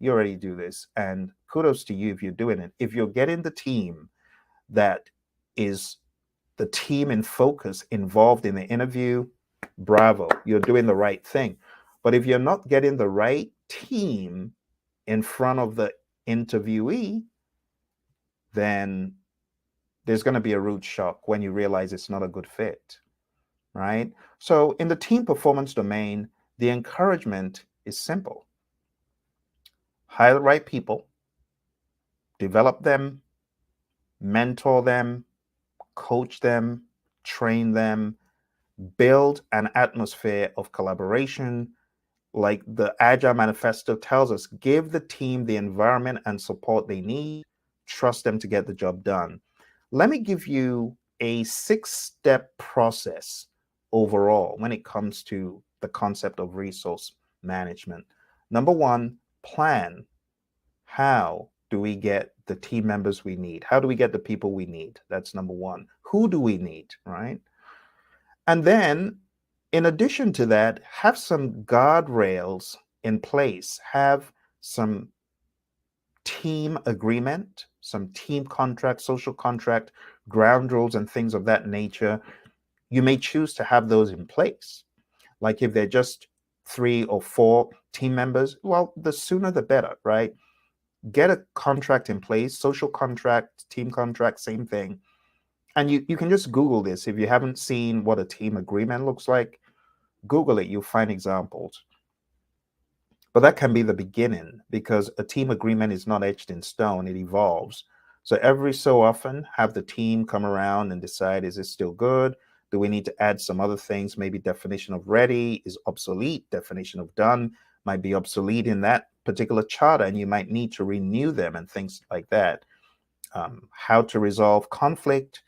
You already do this. And kudos to you if you're doing it. If you're getting the team that is the team in focus involved in the interview, bravo, you're doing the right thing. But if you're not getting the right team in front of the interviewee, then there's going to be a rude shock when you realize it's not a good fit, right? So in the team performance domain, the encouragement is simple. Hire the right people, develop them, mentor them, coach them, train them, build an atmosphere of collaboration. Like the Agile Manifesto tells us, give the team the environment and support they need, trust them to get the job done. Let me give you a 6-step process overall when it comes to the concept of resource management. Number 1, plan. How do we get the team members we need? How do we get the people we need? That's number 1. Who do we need, right? And then, in addition to that, have some guardrails in place. Have some team agreement, some team contract, social contract, ground rules, and things of that nature. You may choose to have those in place. Like if they're just 3 or 4 team members, well, the sooner the better, right? Get a contract in place, social contract, team contract, same thing. And you can just Google this. If you haven't seen what a team agreement looks like, Google it, you'll find examples. But that can be the beginning because a team agreement is not etched in stone, it evolves. So every so often, have the team come around and decide, is this still good? Do we need to add some other things? Maybe definition of ready is obsolete, definition of done might be obsolete in that particular charter, and you might need to renew them and things like that. How to resolve conflict,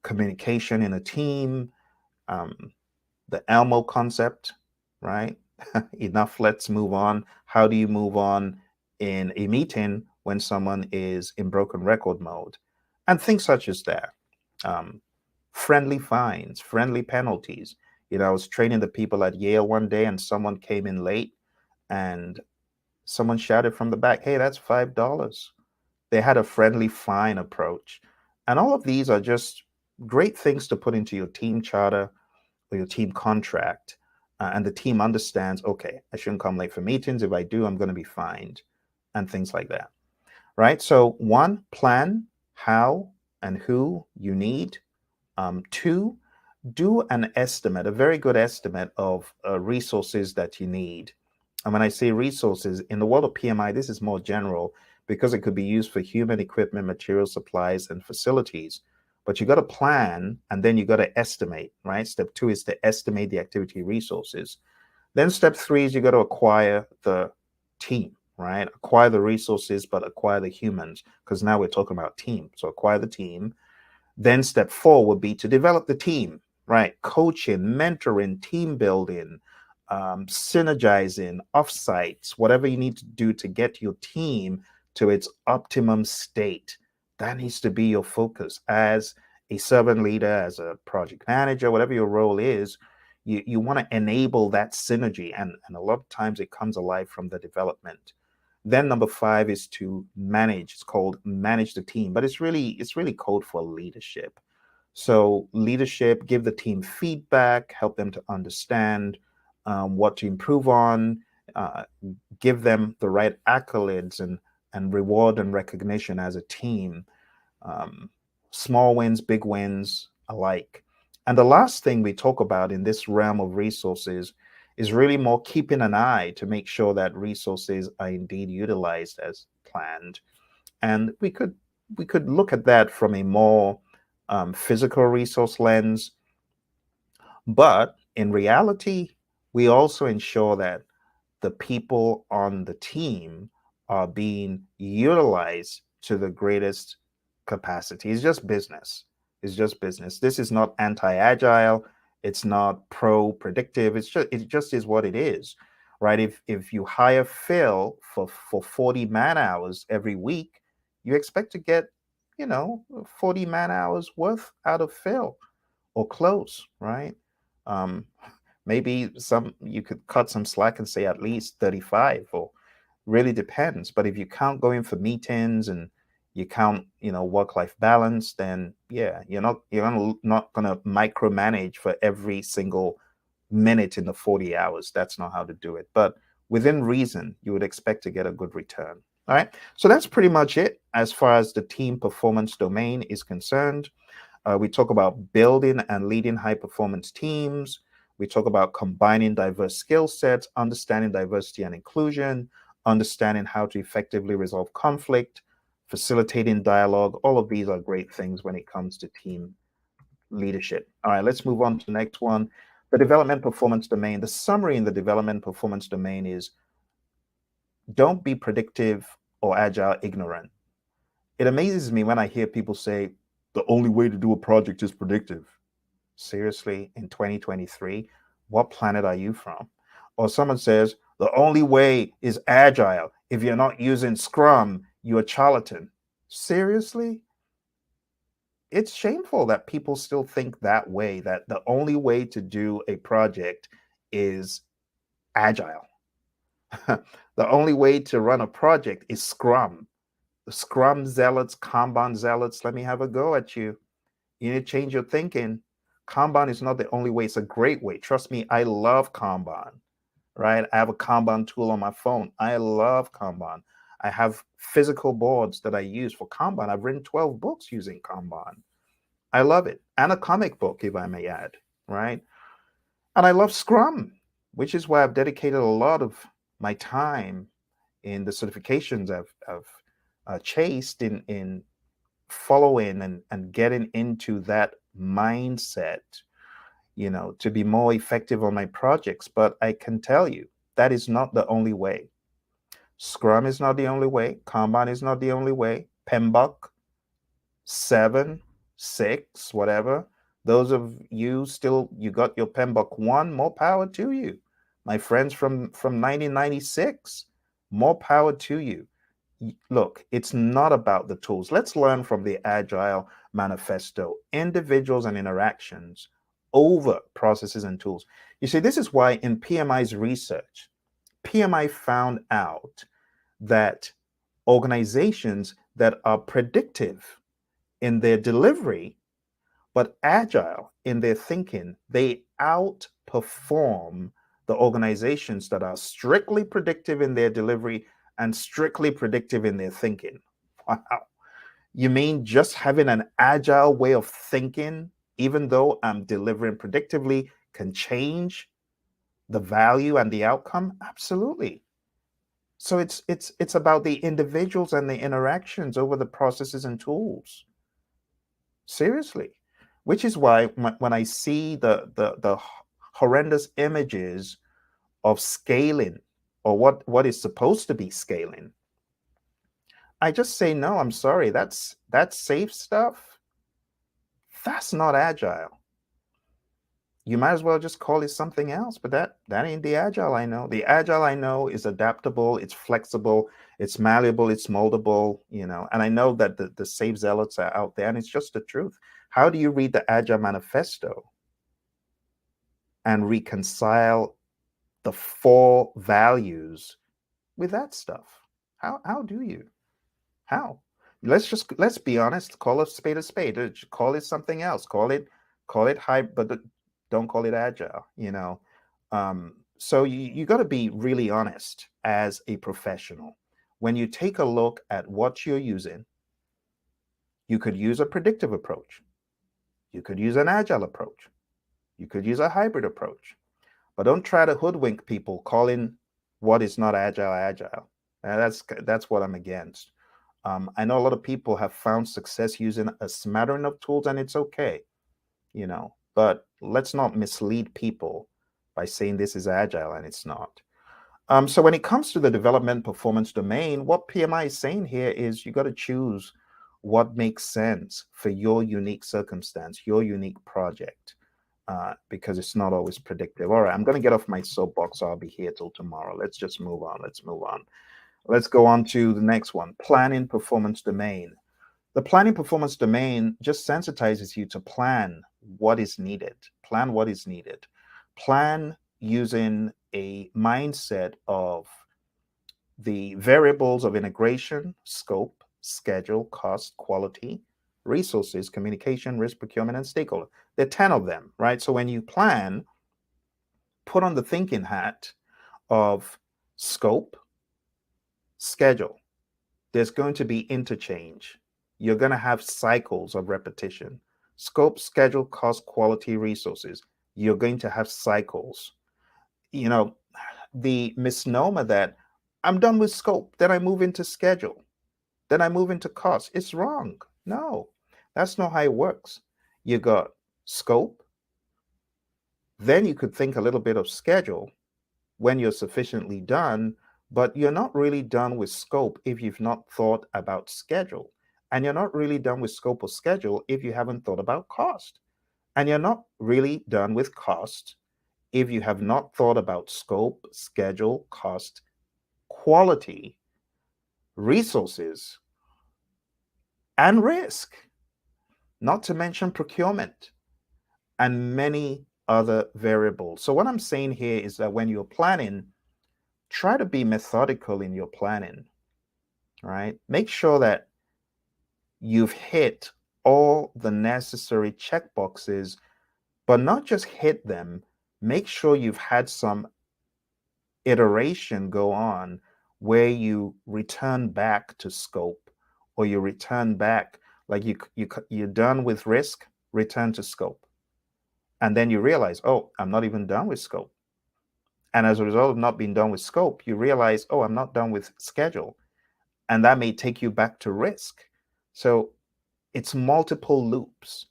communication in a team, the Elmo concept, right? Enough, let's move on. How do you move on in a meeting when someone is in broken record mode? And things such as that. Friendly fines, friendly penalties. You know, I was training the people at Yale one day and someone came in late and someone shouted from the back, hey, that's $5. They had a friendly fine approach. And all of these are just great things to put into your team charter or your team contract. And the team understands, okay, I shouldn't come late for meetings. If I do, I'm going to be fined, and things like that. Right? So, one, plan how and who you need. Two, do an estimate, a very good estimate of resources that you need. And when I say resources, in the world of PMI, this is more general because it could be used for human equipment, material supplies, and facilities. But you got to plan and then you got to estimate, right? Step two is to estimate the activity resources. Then step three is you got to acquire the team, right? Acquire the resources, but acquire the humans, because now we're talking about team. So acquire the team. Then step four would be to develop the team, right? Coaching, mentoring, team building, synergizing, offsites, whatever you need to do to get your team to its optimum state. That needs to be your focus as a servant leader, as a project manager, whatever your role is. You want to enable that synergy, and a lot of times it comes alive from the development. Then number five is to manage. It's called manage the team, but it's really code for leadership. So leadership, give the team feedback, help them to understand what to improve on, uh, give them the right accolades and reward and recognition as a team. Um, Small wins, big wins alike. And the last thing we talk about in this realm of resources is really more keeping an eye to make sure that resources are indeed utilized as planned. And we could look at that from a more physical resource lens, but in reality, we also ensure that the people on the team are being utilized to the greatest capacity. It's just business. It's just business. This is not anti-agile. It's not pro-predictive. It just is what it is, right? If you hire Phil for 40 man hours every week, you expect to get 40 man hours worth out of Phil or close, right? Um, Maybe some you could cut some slack and say at least 35, or really depends. But if you count going for meetings and you count, work-life balance, then yeah, not gonna micromanage for every single minute in the 40 hours. That's not how to do it. But within reason, you would expect to get a good return. All right. So that's pretty much it as far as the team performance domain is concerned. We talk about building and leading high performance teams. We talk about combining diverse skill sets, understanding diversity and inclusion, understanding how to effectively resolve conflict, facilitating dialogue. All of these are great things when it comes to team leadership. All right, let's move on to the next one. The development performance domain. The summary in the development performance domain is don't be predictive or agile ignorant. It amazes me when I hear people say the only way to do a project is predictive. Seriously, in 2023, what planet are you from? Or someone says the only way is agile. If you're not using Scrum, you're a charlatan. Seriously? It's shameful that people still think that way, that the only way to do a project is agile. The only way to run a project is Scrum. The Scrum zealots, Kanban zealots, let me have a go at you. You need to change your thinking. Kanban is not the only way. It's a great way. Trust me, I love Kanban, right? I have a Kanban tool on my phone. I love Kanban. I have physical boards that I use for Kanban. I've written 12 books using Kanban. I love it. And a comic book, if I may add, right? And I love Scrum, which is why I've dedicated a lot of my time in the certifications I've chased in following and getting into that mindset, to be more effective on my projects. But I can tell you that is not the only way. Scrum is not the only way. Kanban is not the only way. PMBOK, 7, 6, whatever. Those of you you got your PMBOK 1, more power to you. My friends from 1996, more power to you. Look, it's not about the tools. Let's learn from the Agile Manifesto, individuals and interactions over processes and tools. You see, this is why in PMI's research, PMI found out that organizations that are predictive in their delivery But agile in their thinking, they outperform the organizations that are strictly predictive in their delivery and strictly predictive in their thinking. Wow. You mean just having an agile way of thinking, even though I'm delivering predictively, can change the value and the outcome? Absolutely. So it's about the individuals and the interactions over the processes and tools. Seriously. Which is why when I see the horrendous images of scaling or what is supposed to be scaling, I just say no, I'm sorry. That's safe stuff. That's not agile. You might as well just call it something else, but that ain't the agile I know. The agile I know is adaptable, it's flexible, it's malleable, it's moldable, and I know that the safe zealots are out there, and it's just the truth. How do you read the Agile Manifesto and reconcile the 4 values with that stuff? How do you? How? Let's be honest. Call a spade a spade. Call it something else. Call it hype, but don't call it agile. So you got to be really honest as a professional. When you take a look at what you're using, you could use a predictive approach. You could use an agile approach. You could use a hybrid approach. But don't try to hoodwink people calling what is not agile agile. That's what I'm against. I know a lot of people have found success using a smattering of tools, and it's okay, but let's not mislead people by saying this is agile and it's not. So when it comes to the development performance domain, what PMI is saying here is you got to choose what makes sense for your unique circumstance, your unique project, because it's not always predictive. All right, I'm going to get off my soapbox. So I'll be here till tomorrow. Let's just move on. Let's go on to the next one, planning performance domain. The planning performance domain just sensitizes you to plan what is needed. Plan what is needed. Plan using a mindset of the variables of integration, scope, schedule, cost, quality, resources, communication, risk, procurement, and stakeholder. There are 10 of them, right? So when you plan, put on the thinking hat of scope, schedule. There's going to be interchange. You're going to have cycles of repetition. Scope, schedule, cost, quality, resources. You're going to have cycles. The misnomer that I'm done with scope, then I move into schedule, then I move into cost. It's wrong. No, that's not how it works. You got scope, then you could think a little bit of schedule when you're sufficiently done, but you're not really done with scope if you've not thought about schedule. And you're not really done with scope or schedule if you haven't thought about cost. And you're not really done with cost if you have not thought about scope, schedule, cost, quality, resources, and risk, not to mention procurement and many other variables. So what I'm saying here is that when you're planning, try to be methodical in your planning, right? Make sure that you've hit all the necessary checkboxes, but not just hit them. Make sure you've had some iteration go on where you return back to scope, or you return back, like you're done with risk, return to scope. And then you realize, oh, I'm not even done with scope. And as a result of not being done with scope, you realize, oh, I'm not done with schedule. And that may take you back to risk. So it's multiple loops.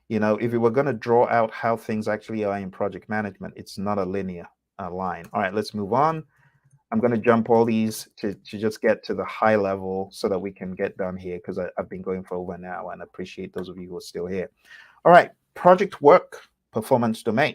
If you were going to draw out how things actually are in project management, it's not a linear line. All right, let's move on. I'm going to jump all these to just get to the high level so that we can get done here, because I've been going for over an hour, and I appreciate those of you who are still here. All right, project work performance domain.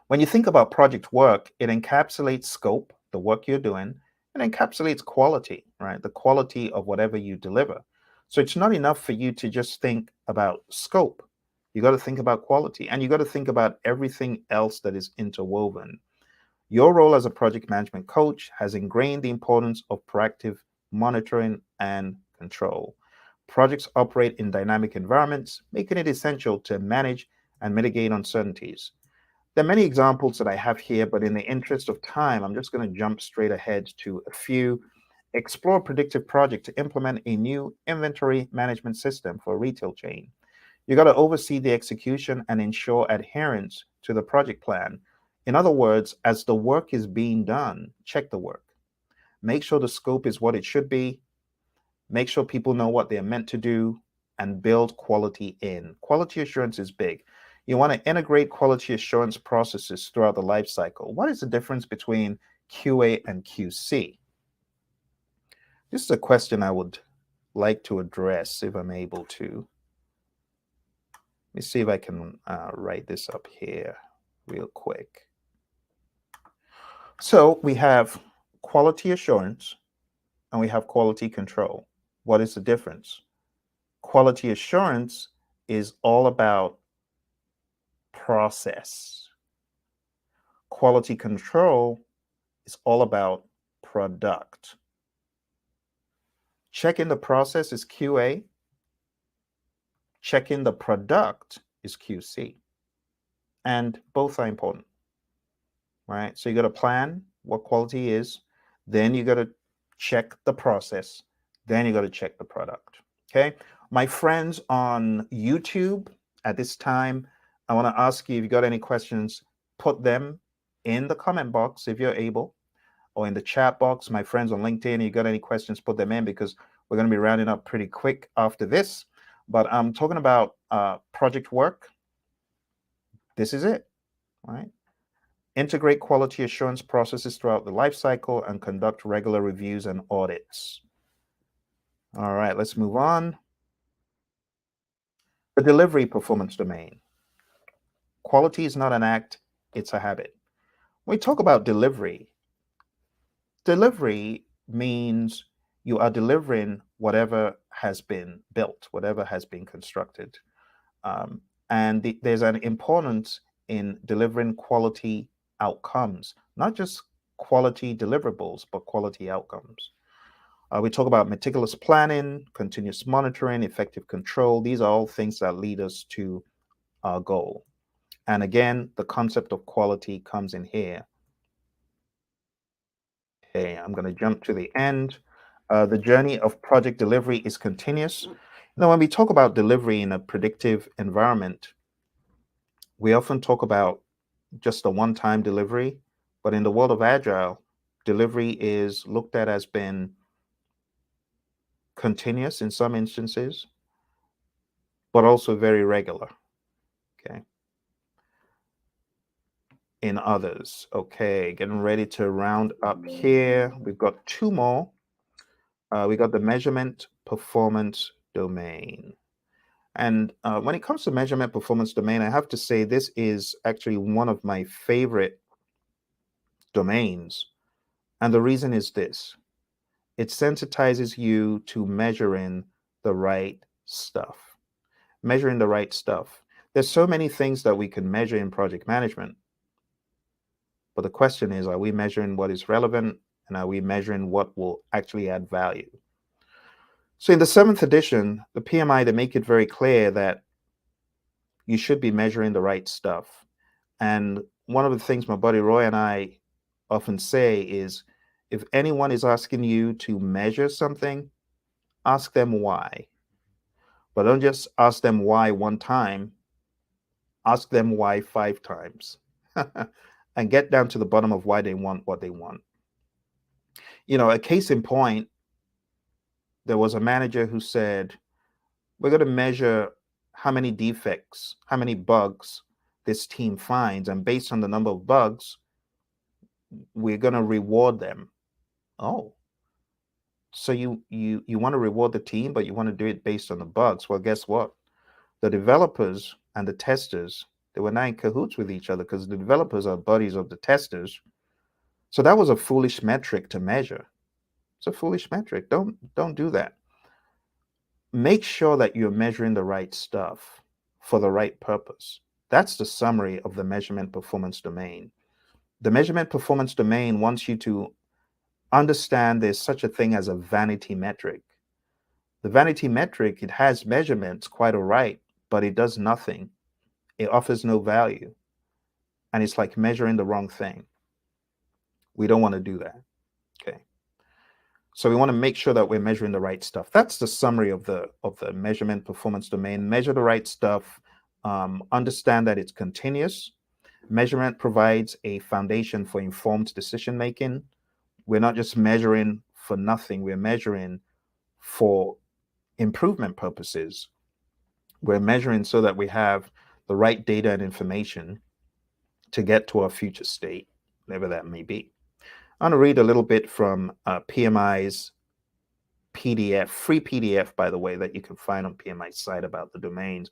When you think about project work, it encapsulates scope, the work you're doing, and encapsulates quality, right? The quality of whatever you deliver. So it's not enough for you to just think about scope. You got to think about quality, and you got to think about everything else that is interwoven. Your role as a project management coach has ingrained the importance of proactive monitoring and control. Projects operate in dynamic environments, making it essential to manage and mitigate uncertainties. There are many examples that I have here, but in the interest of time, I'm just going to jump straight ahead to a few. Explore predictive project to implement a new inventory management system for a retail chain. You got to oversee the execution and ensure adherence to the project plan. In other words, as the work is being done, check the work. Make sure the scope is what it should be. Make sure people know what they're meant to do and build quality in. Quality assurance is big. You want to integrate quality assurance processes throughout the life cycle. What is the difference between QA and QC? This is a question I would like to address if I'm able to. Let me see if I can write this up here real quick. So we have quality assurance and we have quality control. What is the difference? Quality assurance is all about process. Quality control is all about product. Checking the process is QA. Checking the product is QC. And both are important, right? So you got to plan what quality is, then you got to check the process, then you got to check the product. Okay. My friends on YouTube at this time, I want to ask you if you got any questions, put them in the comment box if you're able, or in the chat box. My friends on LinkedIn, if you got any questions, put them in because we're going to be rounding up pretty quick after this. But I'm talking about project work. This is it, right? Integrate quality assurance processes throughout the life cycle and conduct regular reviews and audits. All right, let's move on. The delivery performance domain. Quality is not an act, it's a habit. When we talk about delivery, delivery means you are delivering whatever has been built, whatever has been constructed. And there's an importance in delivering quality outcomes, not just quality deliverables, but quality outcomes. We talk about meticulous planning, continuous monitoring, effective control. These are all things that lead us to our goal. And again, the concept of quality comes in here. Okay, I'm going to jump to the end. The journey of project delivery is continuous. Now, when we talk about delivery in a predictive environment, we often talk about just a one-time delivery, but in the world of Agile, delivery is looked at as being continuous in some instances, but also very regular, okay, in others. Okay, getting ready to round up here. We've got two more. We got the measurement performance domain. And when it comes to measurement performance domain, I have to say this is actually one of my favorite domains. And the reason is this: it sensitizes you to measuring the right stuff. Measuring the right stuff. There's so many things that we can measure in project management. But the question is, are we measuring what is relevant and are we measuring what will actually add value? So in the 7th edition, the PMI, they make it very clear that you should be measuring the right stuff. And one of the things my buddy Roy and I often say is, if anyone is asking you to measure something, ask them why. But don't just ask them why one time, ask them why 5 times. And get down to the bottom of why they want what they want. You know, a case in point, there was a manager who said, we're going to measure how many defects, how many bugs this team finds, and based on the number of bugs, we're going to reward them. Oh, so you want to reward the team, but you want to do it based on the bugs. Well, guess what? The developers and the testers, they were not in cahoots with each other because the developers are buddies of the testers. So that was a foolish metric to measure. It's a foolish metric. Don't do that. Make sure that you're measuring the right stuff for the right purpose. That's the summary of the measurement performance domain. The measurement performance domain wants you to understand there's such a thing as a vanity metric. The vanity metric, it has measurements, quite all right, but it does nothing. It offers no value. And it's like measuring the wrong thing. We don't want to do that. Okay. So we want to make sure that we're measuring the right stuff. That's the summary of the measurement performance domain. Measure the right stuff. Understand that it's continuous. Measurement provides a foundation for informed decision making. We're not just measuring for nothing. We're measuring for improvement purposes. We're measuring so that we have the right data and information to get to our future state, whatever that may be. I'm going to read a little bit from PMI's PDF, free PDF, by the way, that you can find on PMI's site about the domains.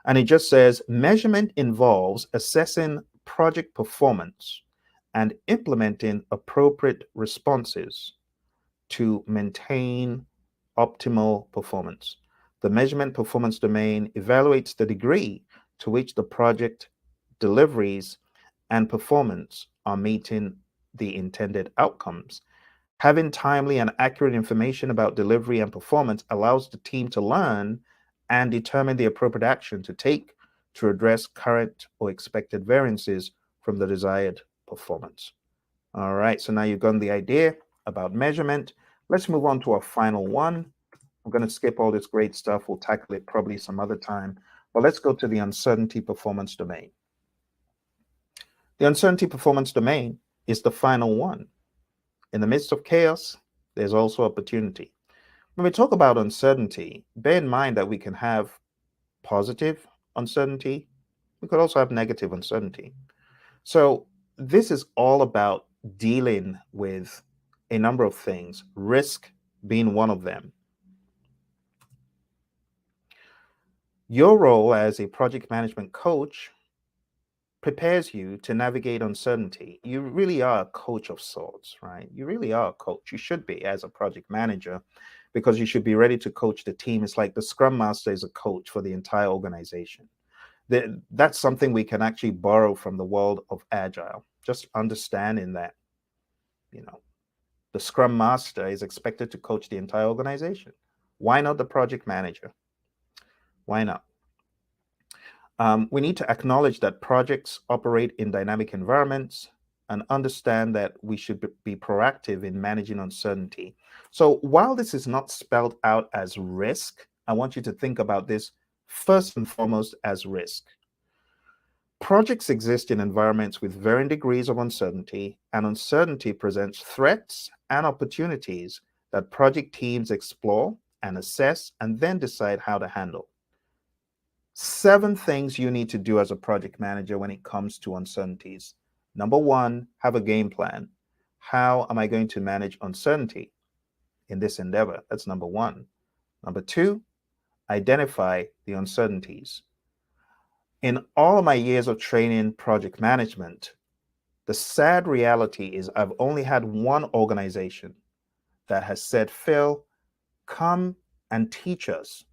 And it just says, measurement involves assessing project performance and implementing appropriate responses to maintain optimal performance. The measurement performance domain evaluates the degree to which the project deliveries and performance are meeting the intended outcomes. Having timely and accurate information about delivery and performance allows the team to learn and determine the appropriate action to take to address current or expected variances from the desired performance. All right, so now you've gotten the idea about measurement. Let's move on to our final one. I'm going to skip all this great stuff. We'll tackle it probably some other time. But let's go to the uncertainty performance domain. The uncertainty performance domain is the final one. In the midst of chaos, there's also opportunity. When we talk about uncertainty, bear in mind that we can have positive uncertainty. We could also have negative uncertainty. So this is all about dealing with a number of things, risk being one of them. Your role as a project management coach prepares you to navigate uncertainty. You really are a coach of sorts, right? You really are a coach. You should be as a project manager, because you should be ready to coach the team. It's like the Scrum Master is a coach for the entire organization. That's something we can actually borrow from the world of Agile. Just understanding that, the Scrum Master is expected to coach the entire organization. Why not the project manager? Why not? We need to acknowledge that projects operate in dynamic environments and understand that we should be proactive in managing uncertainty. So while this is not spelled out as risk, I want you to think about this first and foremost as risk. Projects exist in environments with varying degrees of uncertainty, and uncertainty presents threats and opportunities that project teams explore and assess and then decide how to handle. 7 things you need to do as a project manager when it comes to uncertainties. Number 1, have a game plan. How am I going to manage uncertainty in this endeavor? That's number 1. Number 2, identify the uncertainties. In all of my years of training project management, the sad reality is I've only had one organization that has said, Phil, come and teach us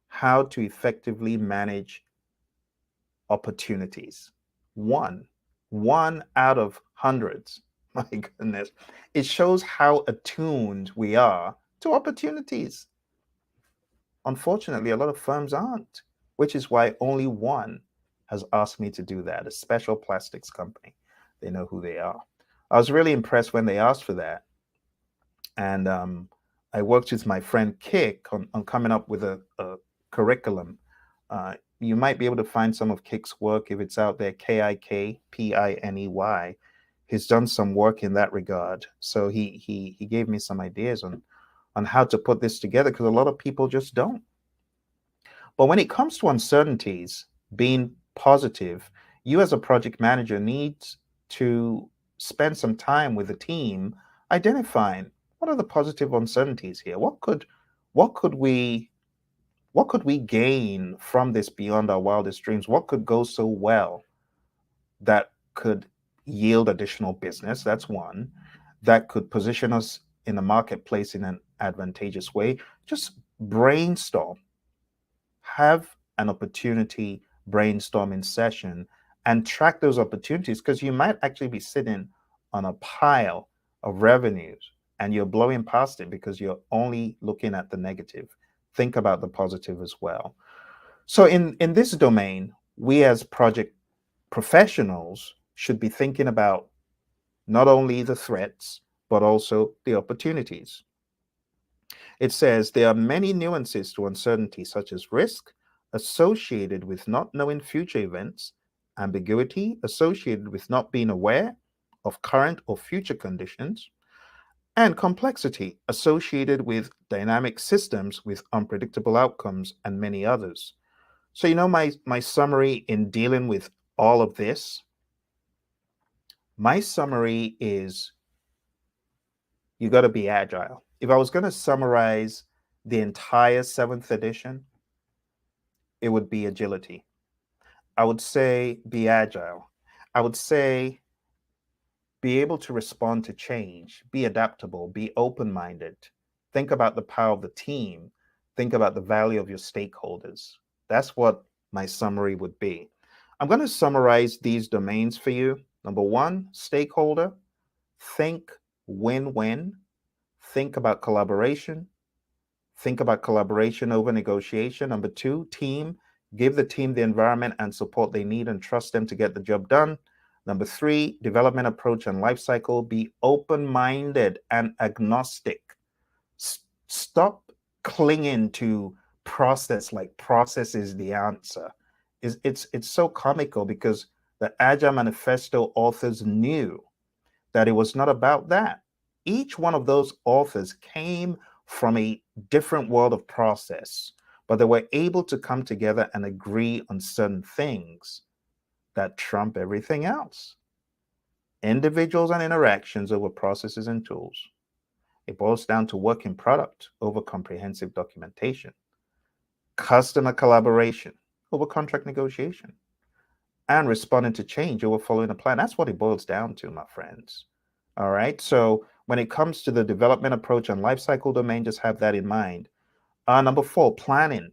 how to effectively manage opportunities. One out of hundreds. My goodness. It shows how attuned we are to opportunities. Unfortunately, a lot of firms aren't, which is why only one has asked me to do that, a special plastics company. They know who they are. I was really impressed when they asked for that. And I worked with my friend Kik on coming up with a curriculum. You might be able to find some of Kik's work if it's out there, Kikpiney. He's done some work in that regard. So he gave me some ideas on how to put this together, because a lot of people just don't. But when it comes to uncertainties, being positive, you as a project manager needs to spend some time with the team identifying what are the positive uncertainties here. What could we gain from this beyond our wildest dreams? What could go so well that could yield additional business? That's one. That could position us in the marketplace in an advantageous way. Just brainstorm. Have an opportunity brainstorming session and track those opportunities, because you might actually be sitting on a pile of revenues and you're blowing past it because you're only looking at the negative. think about the positive as well. So in this domain, we as project professionals should be thinking about not only the threats, but also the opportunities. It says there are many nuances to uncertainty, such as risk associated with not knowing future events, ambiguity associated with not being aware of current or future conditions, and complexity associated with dynamic systems with unpredictable outcomes, and many others. So, my summary in dealing with all of this, my summary is you got to be agile. If I was going to summarize the entire seventh edition, it would be agility. I would say be agile. I would say be able to respond to change, be adaptable, be open minded. Think about the power of the team. Think about the value of your stakeholders. That's what my summary would be. I'm going to summarize these domains for you. Number one, stakeholder. Think win win. Think about collaboration. Think about collaboration over negotiation. Number two, team. Give the team the environment and support they need and trust them to get the job done. Number three, development approach and life cycle. Be open-minded and agnostic. Stop clinging to process like process is the answer. It's so comical because the Agile Manifesto authors knew that it was not about that. Each one of those authors came from a different world of process, but they were able to come together and agree on certain things that trump everything else. Individuals and interactions over processes and tools. It boils down to working product over comprehensive documentation. Customer collaboration over contract negotiation. And responding to change over following a plan. That's what it boils down to, my friends. All right. So when it comes to the development approach and lifecycle domain, just have that in mind. Number four, planning.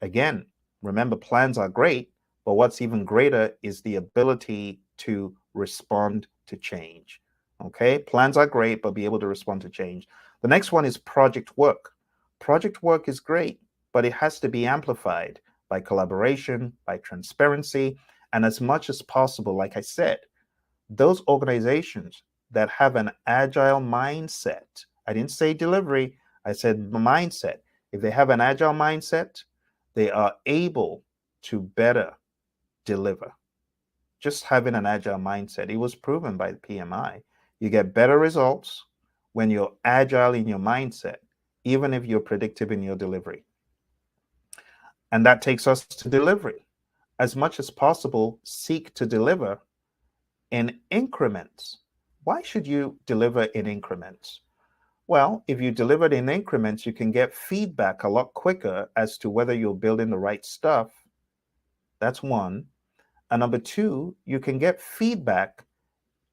Again, remember, plans are great, but what's even greater is the ability to respond to change. Okay. Plans are great, but be able to respond to change. The next one is project work. Project work is great, but it has to be amplified by collaboration, by transparency, and as much as possible, like I said, those organizations that have an agile mindset, I didn't say delivery, I said mindset. If they have an agile mindset, they are able to better deliver. Just having an agile mindset, it was proven by the PMI. You get better results when you're agile in your mindset, even if you're predictive in your delivery. And that takes us to delivery. As much as possible, seek to deliver in increments. Why should you deliver in increments? Well, if you deliver it in increments, you can get feedback a lot quicker as to whether you're building the right stuff. That's one. And number two, you can get feedback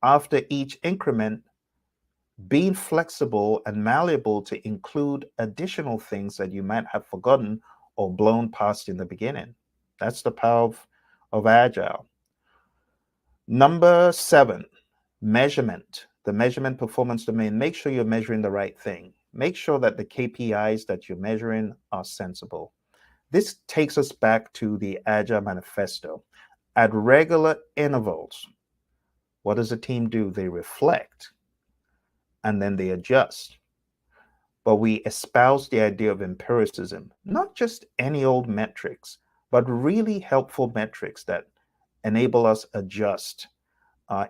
after each increment, being flexible and malleable to include additional things that you might have forgotten or blown past in the beginning. That's the power of Agile. Number seven, measurement. The measurement performance domain. Make sure you're measuring the right thing. Make sure that the KPIs that you're measuring are sensible. This takes us back to the Agile Manifesto. At regular intervals, what does a team do? They reflect and then they adjust. But we espouse the idea of empiricism, not just any old metrics, but really helpful metrics that enable us adjust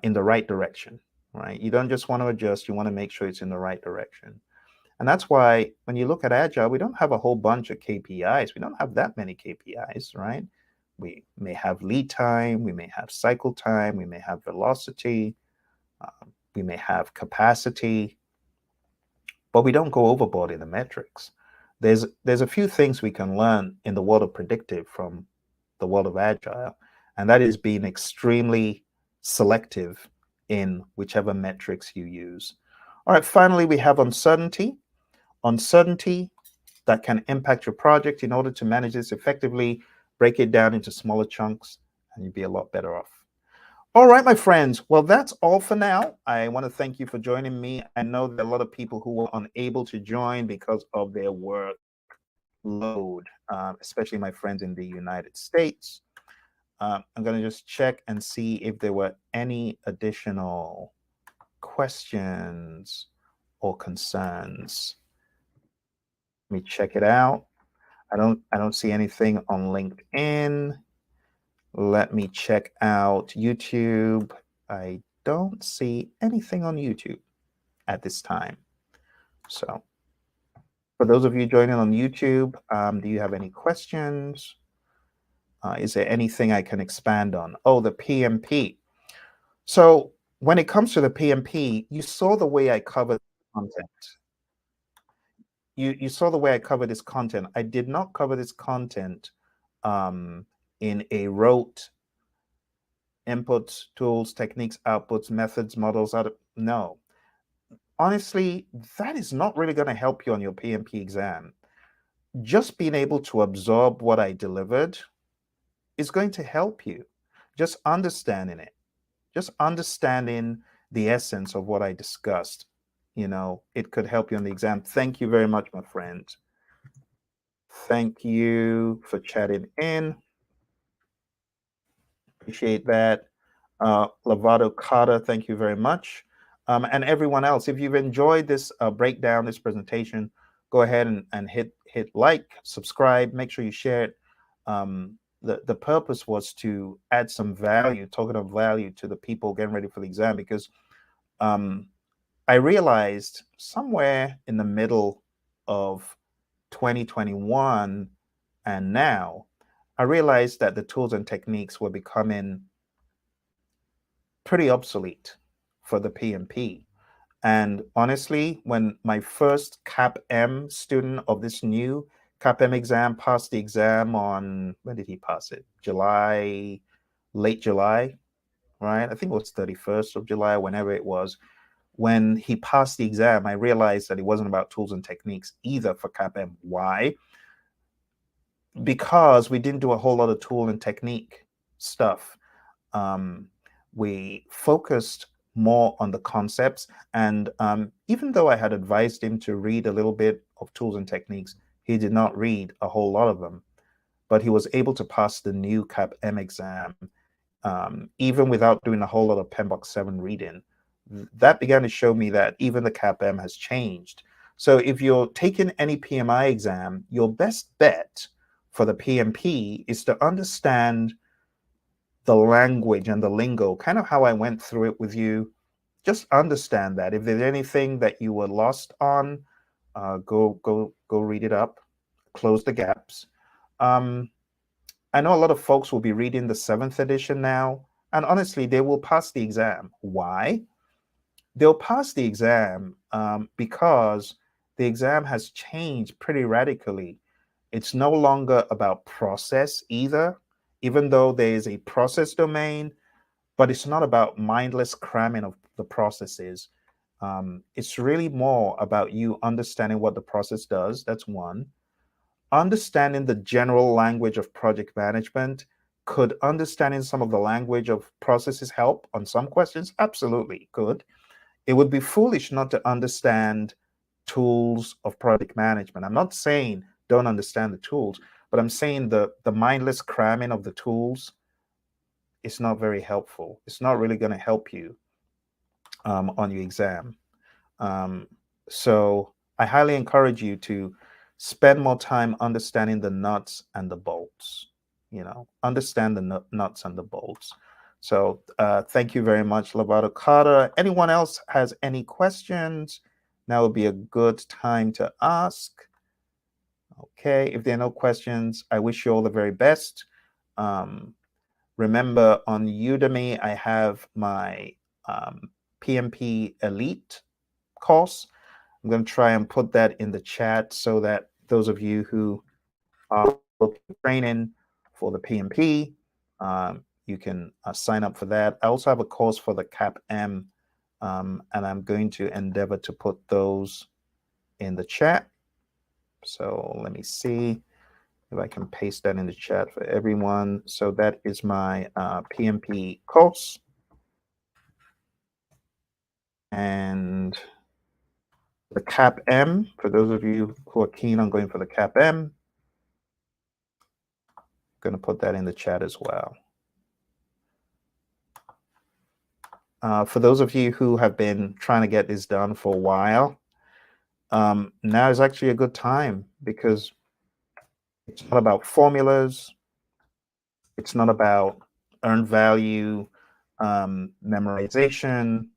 in the right direction, right? You don't just want to adjust, you want to make sure it's in the right direction. And that's why when you look at Agile, we don't have a whole bunch of KPIs. We don't have that many KPIs, right? We may have lead time, we may have cycle time, we may have velocity, we may have capacity, but we don't go overboard in the metrics. There's a few things we can learn in the world of predictive from the world of Agile, and that is being extremely selective in whichever metrics you use. All right, finally, we have uncertainty. Uncertainty that can impact your project. In order to manage this effectively, break it down into smaller chunks, and you'll be a lot better off. All right, my friends. Well, that's all for now. I want to thank you for joining me. I know there are a lot of people who were unable to join because of their work. load, especially my friends in the United States. I'm going to just check and see if there were any additional questions or concerns. Let me check it out. I don't see anything on LinkedIn. Let me check out YouTube. I don't see anything on YouTube at this time. So for those of you joining on YouTube, do you have any questions? Is there anything I can expand on? Oh, the PMP. So when it comes to the PMP, you saw the way I covered content. You saw the way I covered this content. I did not cover this content in a rote inputs, tools, techniques, outputs, methods, models. No, honestly, that is not really going to help you on your PMP exam. Just being able to absorb what I delivered is going to help you. Just understanding it, just understanding the essence of what I discussed, it could help you on the exam. Thank you very much, my friend. Thank you for chatting in. Appreciate that. Lovato Carter, thank you very much. And everyone else, if you've enjoyed this breakdown, this presentation, go ahead and hit like, subscribe, make sure you share it. The purpose was to add some value, token of value to the people getting ready for the exam, because I realized somewhere in the middle of 2021 and now, I realized that the tools and techniques were becoming pretty obsolete for the PMP. And honestly, when my first CAP-M student of this new CAP-M exam passed the exam on, when did he pass it? July, late July, right? I think it was 31st of July, whenever it was. When he passed the exam, I realized that it wasn't about tools and techniques either for CAP-M. Why? Because we didn't do a whole lot of tool and technique stuff. We focused more on the concepts. And even though I had advised him to read a little bit of tools and techniques, he did not read a whole lot of them. But he was able to pass the new CAP-M exam, even without doing a whole lot of PMBOK 7 reading. That began to show me that even the CAP-M has changed. So if you're taking any PMI exam, your best bet for the PMP is to understand the language and the lingo, kind of how I went through it with you. Just understand that. If there's anything that you were lost on, go read it up, close the gaps. I know a lot of folks will be reading the 7th edition now, and honestly, they will pass the exam. Why? They'll pass the exam because the exam has changed pretty radically. It's no longer about process either, even though there is a process domain, but it's not about mindless cramming of the processes. It's really more about you understanding what the process does. That's one. Understanding the general language of project management. Could understanding some of the language of processes help on some questions? Absolutely, could. It would be foolish not to understand tools of project management. I'm not saying don't understand the tools, but I'm saying the mindless cramming of the tools is not very helpful. It's not really going to help you on your exam. So I highly encourage you to spend more time understanding the nuts and the bolts. Understand the nuts and the bolts. So thank you very much, Lovato Carter. Anyone else has any questions? Now would be a good time to ask. Okay, if there are no questions, I wish you all the very best. Remember, on Udemy, I have my PMP Elite course. I'm going to try and put that in the chat so that those of you who are looking for training for the PMP, you can sign up for that. I also have a course for the CAP-M, and I'm going to endeavor to put those in the chat. So let me see if I can paste that in the chat for everyone. So that is my PMP course. And the CAP-M, for those of you who are keen on going for the CAP-M, going to put that in the chat as well. For those of you who have been trying to get this done for a while, now is actually a good time, because it's not about formulas. It's not about earned value, memorization.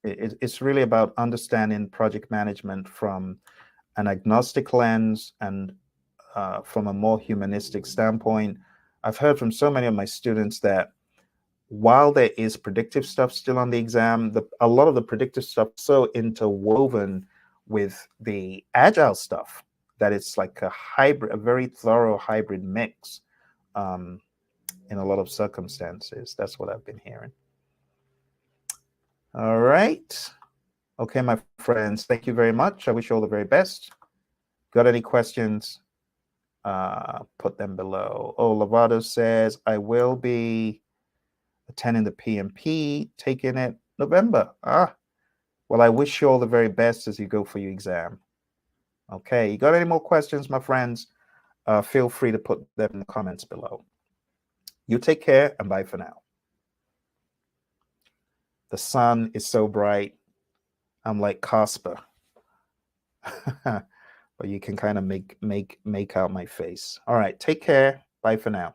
It's really about understanding project management from an agnostic lens and from a more humanistic standpoint. I've heard from so many of my students that while there is predictive stuff still on the exam, a lot of the predictive stuff is so interwoven with the agile stuff that it's like a hybrid, a very thorough hybrid mix in a lot of circumstances. That's what I've been hearing. All right. Okay, my friends, thank you very much. I wish you all the very best. Got any questions? Put them below. Oh, Lovato says, I will be attending the PMP, taking it November. Well, I wish you all the very best as you go for your exam. Okay, you got any more questions, my friends? Feel free to put them in the comments below. You take care, and bye for now. The sun is so bright. I'm like Casper. But you can kind of make out my face. All right, take care. Bye for now.